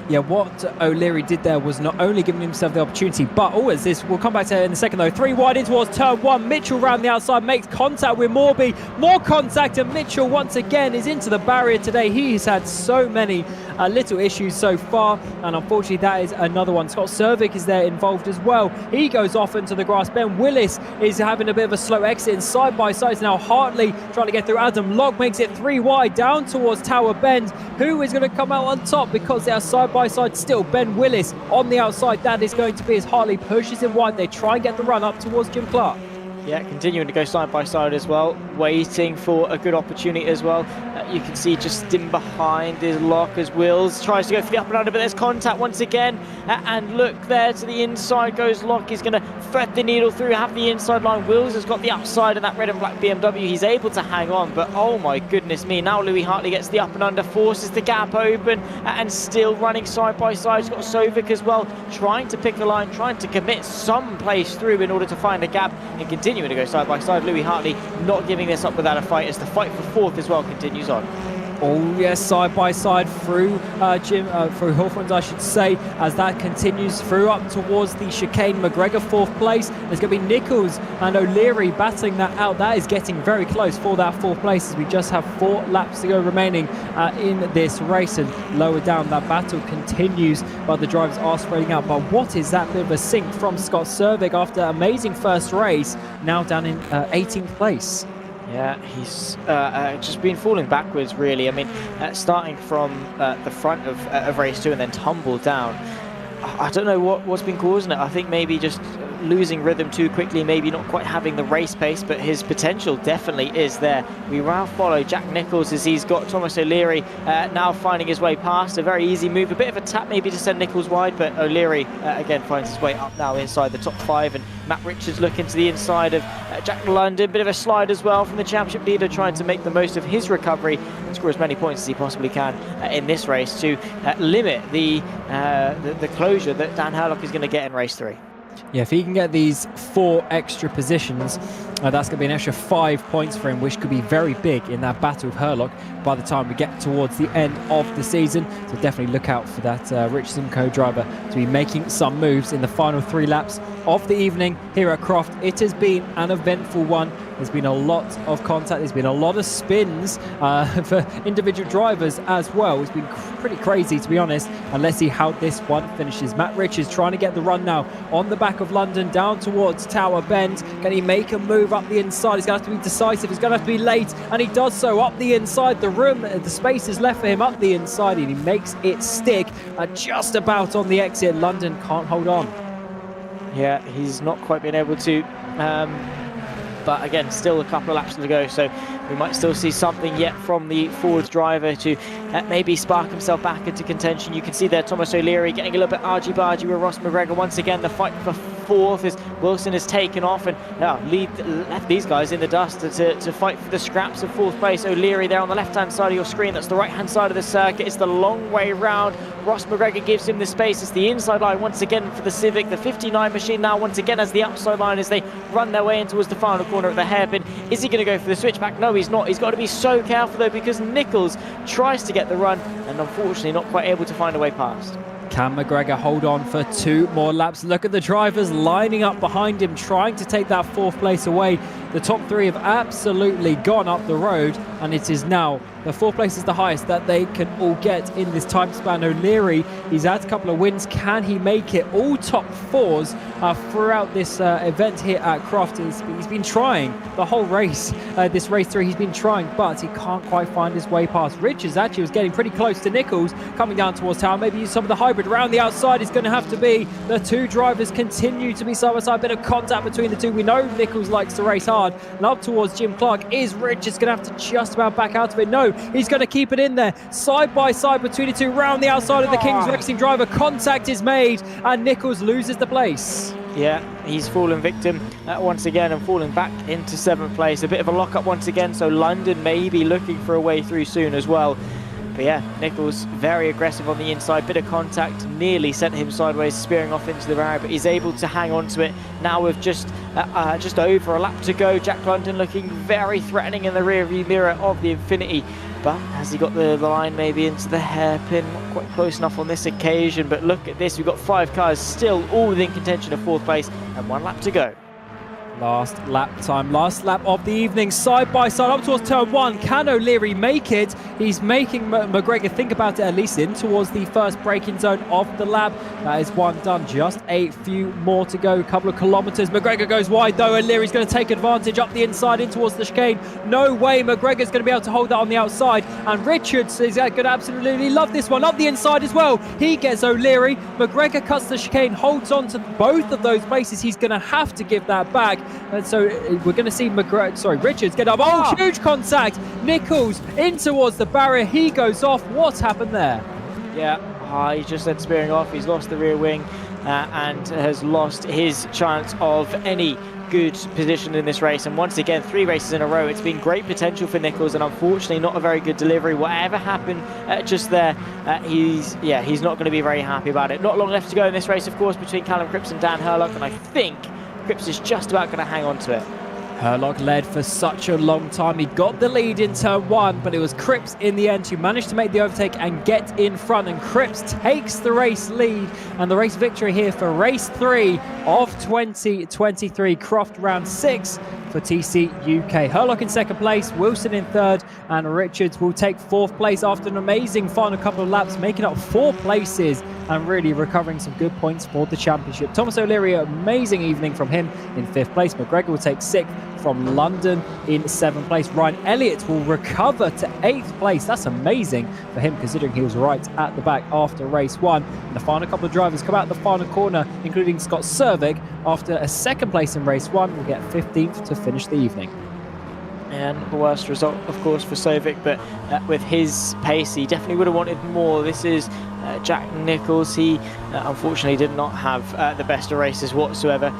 S1: Yeah, what O'Leary did there was not only giving himself the opportunity, but always this, we'll come back to it in a second though, 3 wide in towards turn 1. Mitchell round the outside makes contact with Morby. More contact, and Mitchell once again is into the barrier today. He's had so many little issues so far, and unfortunately that is another one. Scott Servick is there involved as well. He goes off into the grass. Ben Willis is having a bit of a slow exit, and side by side now Hartley trying to get through. Adam Locke makes it 3 wide down towards Tower Bend. Who is going to come out on top? Because they are side by side still. Ben Willis on the outside. That is going to be as Hartley pushes him wide. They try and get the run up towards Jim Clark.
S2: Yeah, continuing to go side by side as well, waiting for a good opportunity as well. You can see just in behind is Locke as Wills tries to go for the up and under, but there's contact once again. And look there, to the inside goes Locke. He's going to thread the needle through, have the inside line. Wills has got the upside of that red and black BMW. He's able to hang on, but oh my goodness me. Now Louis Hartley gets the up and under, forces the gap open, and still running side by side. He's got Sovic as well, trying to pick a line, trying to commit some place through in order to find a gap, and continuing to go side by side. Louis Hartley not giving this up without a fight, as the fight for 4th as well continues on.
S1: Oh yes, side by side through through Hawthorns, I should say, as that continues through up towards the chicane. McGregor 4th place. There's going to be Nichols and O'Leary battling that out. That is getting very close for that 4th place, as we just have 4 laps to go remaining in this race. And lower down, that battle continues, but the drivers are spreading out. But what is that bit of a sink from Scott Servick after amazing first race, now down in 18th place?
S2: Yeah, he's just been falling backwards, really. I mean, starting from the front of race 2 and then tumbled down. I don't know what's been causing it. I think maybe just losing rhythm too quickly, maybe not quite having the race pace, but his potential definitely is there. We now follow Jack Nichols as he's got Thomas O'Leary now finding his way past. A very easy move, a bit of a tap maybe to send Nichols wide, but O'Leary again finds his way up now inside the top 5, and Matt Richards looking to the inside of Jack London. Bit of a slide as well from the championship leader, trying to make the most of his recovery and score as many points as he possibly can in this race to limit the closure that Dan Herlock is going to get in race 3.
S1: Yeah, if he can get these 4 extra positions, that's going to be an extra 5 points for him, which could be very big in that battle with Herlock by the time we get towards the end of the season. So definitely look out for that Richardson co-driver to be making some moves in the final 3 laps of the evening here at Croft. It has been an eventful one. There's been a lot of contact. There's been a lot of spins for individual drivers as well. It's been pretty crazy, to be honest. And let's see how this one finishes. Matt Richards trying to get the run now on the back of London down towards Tower Bend. Can he make a move up the inside? He's going to have to be decisive. He's going to have to be late, and he does so up the inside. The space is left for him up the inside, and he makes it stick just about on the exit. London can't hold on.
S2: Yeah, he's not quite been able to. But again, still a couple of laps to go, so we might still see something yet from the Ford driver to maybe spark himself back into contention. You can see there Thomas O'Leary getting a little bit argy-bargy with Ross McGregor. Once again, the fight for fourth as Wilson has taken off and left these guys in the dust to fight for the scraps of fourth place. O'Leary there on the left-hand side of your screen. That's the right-hand side of the circuit. It's the long way round. Ross McGregor gives him the space. It's the inside line once again for the Civic. The 59 machine now once again has the outside line as they run their way in towards the final corner at the hairpin. Is he going to go for the switchback? No, he's not. He's got to be so careful though, because Nichols tries to get the run and unfortunately not quite able to find a way past.
S1: Can McGregor hold on for 2 more laps? Look at the drivers lining up behind him, trying to take that 4th place away. The top 3 have absolutely gone up the road, and it is now the 4th place is the highest that they can all get in this time span. O'Leary, he's had a couple of wins. Can he make it? All top 4s throughout this event here at Croft. He's been trying the whole race, this race 3. He's been trying, but he can't quite find his way past. Richards actually was getting pretty close to Nichols, coming down towards town. Maybe use some of the hybrid around the outside is going to have to be. The 2 drivers continue to be side by side. Bit of contact between the 2. We know Nichols likes to race hard. And up towards Jim Clark. Is Richards going to have to just about back out of it? No, he's going to keep it in there. Side by side between the 2. Round the outside of the King's Racing driver. Contact is made and Nichols loses the place.
S2: Yeah, he's fallen victim once again and falling back into 7th place. A bit of a lock-up once again, so London may be looking for a way through soon as well. But yeah, Nichols very aggressive on the inside, bit of contact, nearly sent him sideways, spearing off into the barrier, but he's able to hang on to it. Now with just over a lap to go, Jack London looking very threatening in the rear-view mirror of the Infinity. But has he got the line maybe into the hairpin? Not quite close enough on this occasion, but look at this, we've got 5 cars still all within contention of 4th place and 1 lap to go.
S1: Last lap time, last lap of the evening, side by side up towards turn 1. Can O'Leary make it? He's making McGregor think about it, at least in towards the first braking zone of the lap. That is 1 done, just a few more to go, a couple of kilometres. McGregor goes wide though. O'Leary's going to take advantage up the inside in towards the chicane. No way McGregor's going to be able to hold that on the outside, and Richards is going to absolutely love this one up the inside as well. He gets O'Leary. McGregor cuts the chicane, holds on to both of those places. He's going to have to give that back. And so we're going to see Richards get up. Oh, huge contact. Nichols in towards the barrier. He goes off. What's happened there?
S2: Yeah, he's just then spearing off. He's lost the rear wing and has lost his chance of any good position in this race. And once again, 3 races in a row. It's been great potential for Nichols, and unfortunately not a very good delivery. Whatever happened just there, he's not going to be very happy about it. Not long left to go in this race, of course, between Callum Cripps and Dan Hurlock, and I think Cripps is just about going to hang on to it.
S1: Hurlock led for such a long time. He got the lead in turn 1, but it was Cripps in the end who managed to make the overtake and get in front. And Cripps takes the race lead and the race victory here for race 3 of 2023. Croft round 6 for TCUK. Hurlock in 2nd place, Wilson in 3rd, and Richards will take 4th place after an amazing final couple of laps, making up 4 places and really recovering some good points for the championship. Thomas O'Leary, amazing evening from him in 5th place. McGregor will take 6th from London in 7th place. Ryan Elliott will recover to 8th place. That's amazing for him, considering he was right at the back after race 1. And the final couple of drivers come out the final corner, including Scott Cervic, after a 2nd place in race 1, will get 15th to finish the evening.
S2: And the worst result, of course, for Sovic, but with his pace, he definitely would have wanted more. This is Jack Nichols. He unfortunately did not have the best of races whatsoever,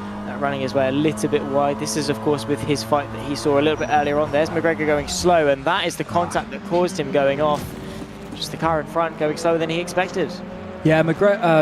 S2: running his way a little bit wide. This is, of course, with his fight that he saw a little bit earlier on. There's McGregor going slow, and that is the contact that caused him going off. Just the car in front going slower than he expected.
S1: Yeah,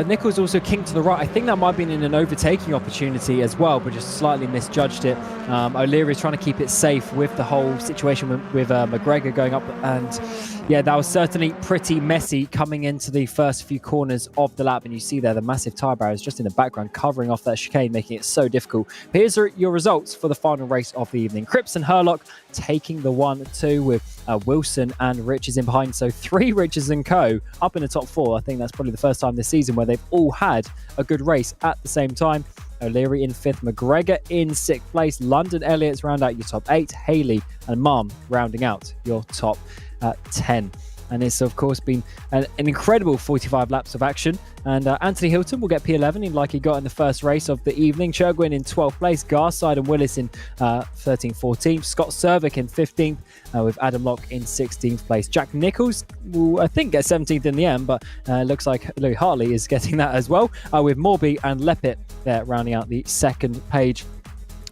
S1: Nichols also kinked to the right. I think that might have been in an overtaking opportunity as well, but just slightly misjudged it. O'Leary is trying to keep it safe with the whole situation with McGregor going up. And yeah, that was certainly pretty messy coming into the first few corners of the lap. And you see there the massive tyre barriers just in the background covering off that chicane, making it so difficult. But here's your results for the final race of the evening. Cripps and Herlock taking the 1-2 with Wilson and Richards in behind. So 3 Richards and co up in the top 4. I think that's probably the first time this season where they've all had a good race at the same time. O'Leary in 5th, McGregor in 6th place. London Elliott's round out your top 8. Haley and Mum rounding out your top 10. And it's, of course, been an incredible 45 laps of action. And Anthony Hilton will get P11 like he got in the first race of the evening. Churgwin in 12th place. Garside and Willis in 13th, 14th. Scott Cervic in 15th with Adam Locke in 16th place. Jack Nichols will, I think, get 17th in the end, but looks like Louis Hartley is getting that as well, with Morby and Leppit there rounding out the second page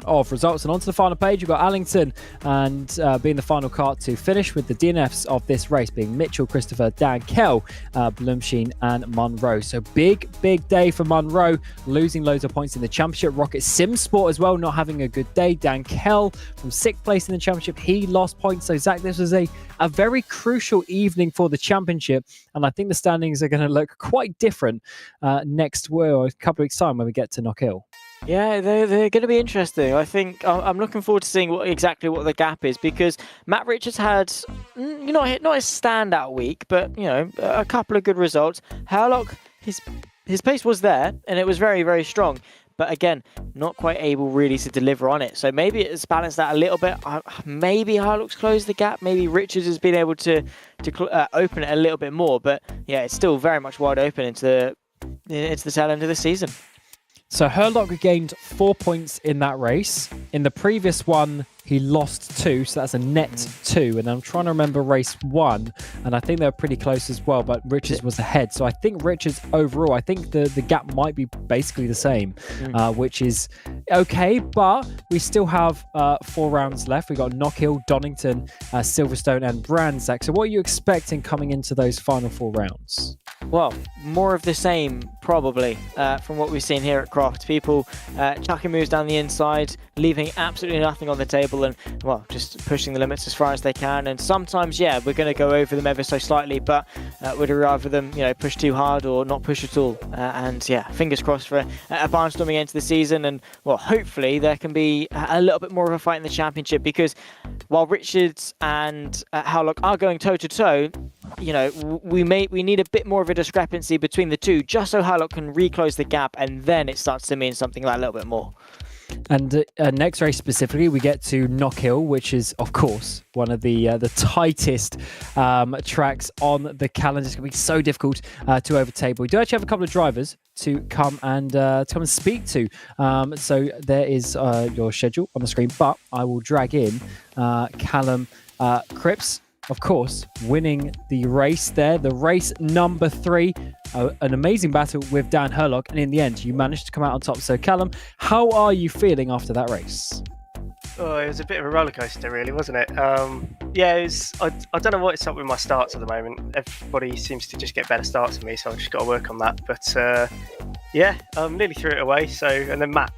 S1: of results. And onto the final page, you've got Allington and being the final car to finish with the DNFs of this race being Mitchell, Christopher, Dan Kell, Blumsheen and Munro. So big day for Munro, losing loads of points in the championship. Rocket Sim Sport as well, not having a good day. Dan Kell from 6th place in the championship, he lost points. So Zach, this was a very crucial evening for the championship, and I think the standings are going to look quite different next or a couple of weeks time when we get to Knockhill.
S2: Yeah, they're going to be interesting. I think I'm looking forward to seeing exactly what the gap is, because Matt Richards had not a standout week, but a couple of good results. Herlock, his pace was there and it was very, very strong, but again, not quite able really to deliver on it. So maybe it's balanced that a little bit. Maybe Herlock's closed the gap. Maybe Richards has been able to open it a little bit more. But yeah, it's still very much wide open into the tail end of the season.
S1: So Herlock gained 4 points in that race. In the previous one, he lost 2, so that's a net 2. And I'm trying to remember race 1, and I think they were pretty close as well, but Richards was ahead. So I think Richards overall, I think the gap might be basically the same, which is okay, but we still have 4 rounds left. We've got Knockhill, Donington, Silverstone and Brandsack. So what are you expecting coming into those final 4 rounds?
S2: Well, more of the same, probably, from what we've seen here at Croft. People chucking moves down the inside, leaving absolutely nothing on the table, and, well, just pushing the limits as far as they can. And sometimes, yeah, we're going to go over them ever so slightly, but would rather them, push too hard or not push at all. And, yeah, fingers crossed for a barnstorming end to the season. And, well, hopefully there can be a little bit more of a fight in the championship, because while Richards and Howlock are going toe-to-toe, we need a bit more of a discrepancy between the two, just so Howlock can reclose the gap, and then it starts to mean something like a little bit more.
S1: And next race specifically, we get to Knockhill, which is, of course, one of the tightest tracks on the calendar. It's going to be so difficult to overtake. But we do actually have a couple of drivers to come and speak to. So there is your schedule on the screen, but I will drag in Callum Cripps, of course, winning the race there. The race number 3, an amazing battle with Dan Herlock, and in the end, you managed to come out on top. So, Callum, how are you feeling after that race?
S3: Oh, it was a bit of a roller coaster, really, wasn't it? Yeah, I don't know what it's up with my starts at the moment. Everybody seems to just get better starts than me, so I've just got to work on that. But yeah, nearly threw it away. So, and then Matt,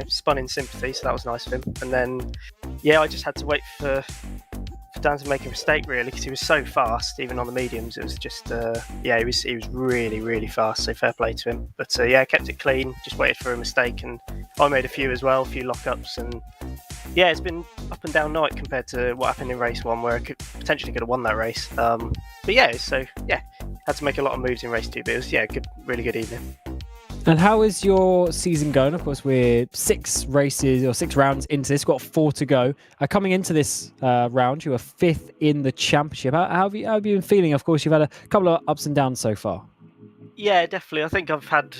S3: spun in sympathy, so that was nice of him. And then, yeah, I just had to wait for Dan to make a mistake, really, because he was so fast, even on the mediums. It was just, he was really, really fast, so fair play to him. But yeah, kept it clean, just waited for a mistake, and I made a few as well, a few lockups, and yeah, it's been up and down night compared to what happened in race 1, where I potentially could have won that race. But yeah, so yeah, had to make a lot of moves in race 2, but it was, yeah, really good evening.
S1: And how is your season going? Of course, we're 6 races or 6 rounds into this. We've got 4 to go. Coming into this round, you were 5th in the championship. How have you been feeling? Of course, you've had a couple of ups and downs so far.
S3: Yeah, definitely. I think I've had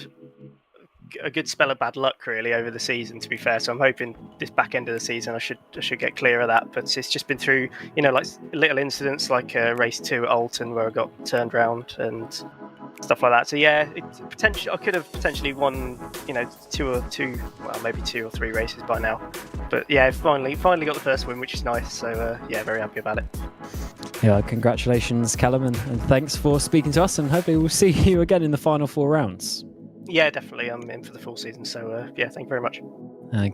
S3: a good spell of bad luck, really, over the season, to be fair. So I'm hoping this back end of the season I should get clear of that. But it's just been through, like little incidents like race 2 at Oulton, where I got turned round and stuff like that. So yeah, I could have potentially won, 2 or 3 races by now. But yeah, finally got the first win, which is nice. So yeah, very happy about it.
S1: Yeah, congratulations, Callum, and thanks for speaking to us, and hopefully we'll see you again in the final 4 rounds.
S3: Yeah, definitely. I'm in for the full season, so yeah, thank you very much.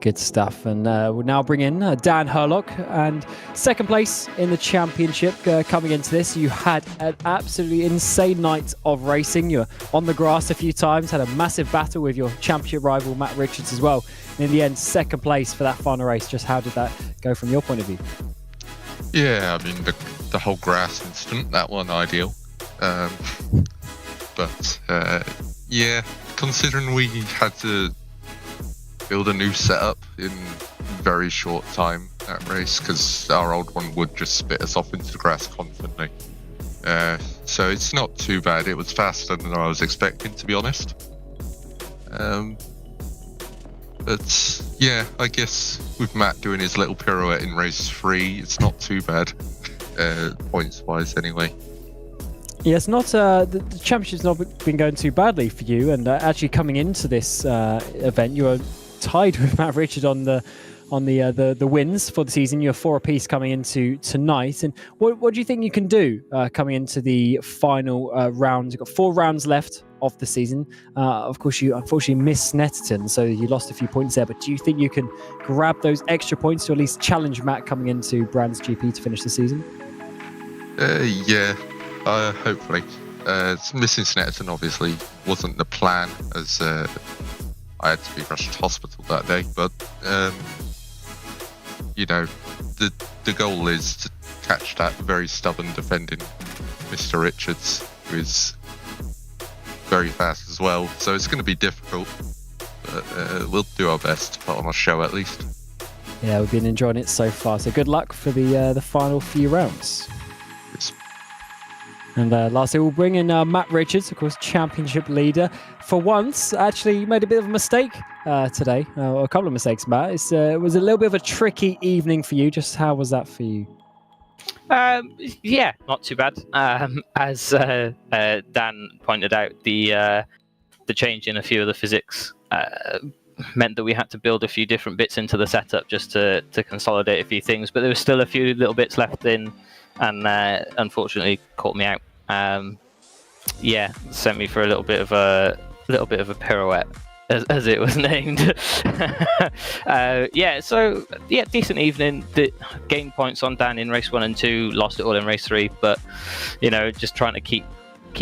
S1: Good stuff. And we'll now bring in Dan Herlock, and second place in the championship. Coming into this, you had an absolutely insane night of racing. You were on the grass a few times, had a massive battle with your championship rival Matt Richards as well. And in the end, second place for that final race. Just how did that go from your point of view?
S4: Yeah, I mean, the whole grass incident, that wasn't ideal. But yeah, considering we had to build a new setup in very short time that race, because our old one would just spit us off into the grass constantly. So it's not too bad. It was faster than I was expecting, to be honest. But yeah, I guess with Matt doing his little pirouette in race 3, it's not too bad, points wise anyway.
S1: Yeah, it's not the championship's not been going too badly for you, and actually coming into this event, you were tied with Matt Richard on the wins for the season. You're 4 apiece coming into tonight. And what do you think you can do coming into the final round? You've got 4 rounds left of the season. Of course, you unfortunately missed Snetterton, so you lost a few points there. But do you think you can grab those extra points to at least challenge Matt coming into Brands GP to finish the season?
S4: Yeah, hopefully. Missing Snetterton obviously wasn't the plan, as I had to be rushed to hospital that day. But you know, the goal is to catch that very stubborn defending Mr. Richards, who is very fast as well. So it's going to be difficult, but we'll do our best to put on a show at least.
S1: Yeah, we've been enjoying it so far. So good luck for the final few rounds.
S4: Yes.
S1: And lastly, we'll bring in Matt Richards, of course, championship leader. For once, actually, you made a bit of a mistake today, or a couple of mistakes, Matt. It was a little bit of a tricky evening for you. Just how was that for you?
S5: Yeah, not too bad. As Dan pointed out, the change in a few of the physics meant that we had to build a few different bits into the setup just to consolidate a few things. But there was still a few little bits left in, and unfortunately caught me out. Yeah, sent me for a little bit of a pirouette, as it was named. Yeah, so yeah, decent evening. Gained points on Dan in race 1 and 2, lost it all in race 3. But you know, just trying to keep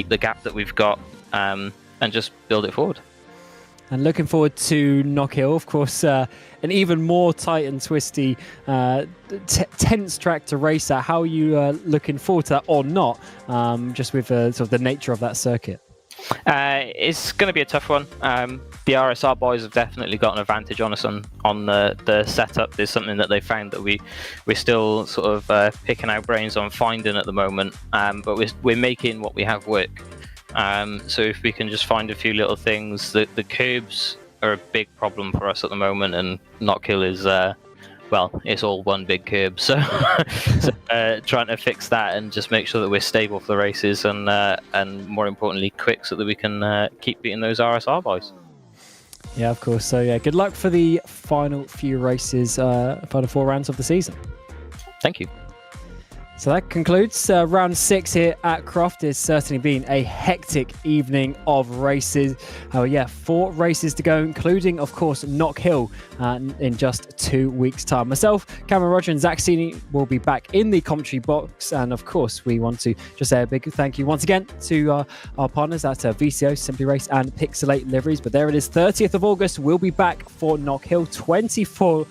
S5: the gap that we've got, and just build it forward.
S1: And looking forward to Knockhill, of course, an even more tight and twisty, tense track to race at. How are you looking forward to that, or not, just with sort of the nature of that circuit?
S5: It's going to be a tough one. The RSR boys have definitely got an advantage on us on the setup. There's something that they found that we're still sort of picking our brains on finding at the moment, but we're making what we have work. So if we can just find a few little things, the curbs are a big problem for us at the moment, and Knockhill is well, it's all one big curb. So, trying to fix that and just make sure that we're stable for the races, and more importantly, quick, so that we can keep beating those RSR boys.
S1: Yeah, of course. So yeah, good luck for the final few races, final 4 rounds of the season.
S5: Thank you.
S1: So that concludes round 6 here at Croft. It's certainly been a hectic evening of races. Oh yeah, 4 races to go, including, of course, Knockhill in just 2 weeks' time. Myself, Cameron Roger, and Zach Sini will be back in the commentary box. And of course, we want to just say a big thank you once again to our partners at VCO, Simply Race, and Pixelate Liveries. But there it is, 30th of August. We'll be back for Knockhill. 24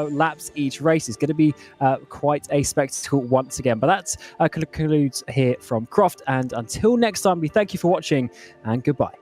S1: laps each race. It's going to be quite a spectacle once again. But that concludes here from Croft, and until next time, we thank you for watching, and goodbye.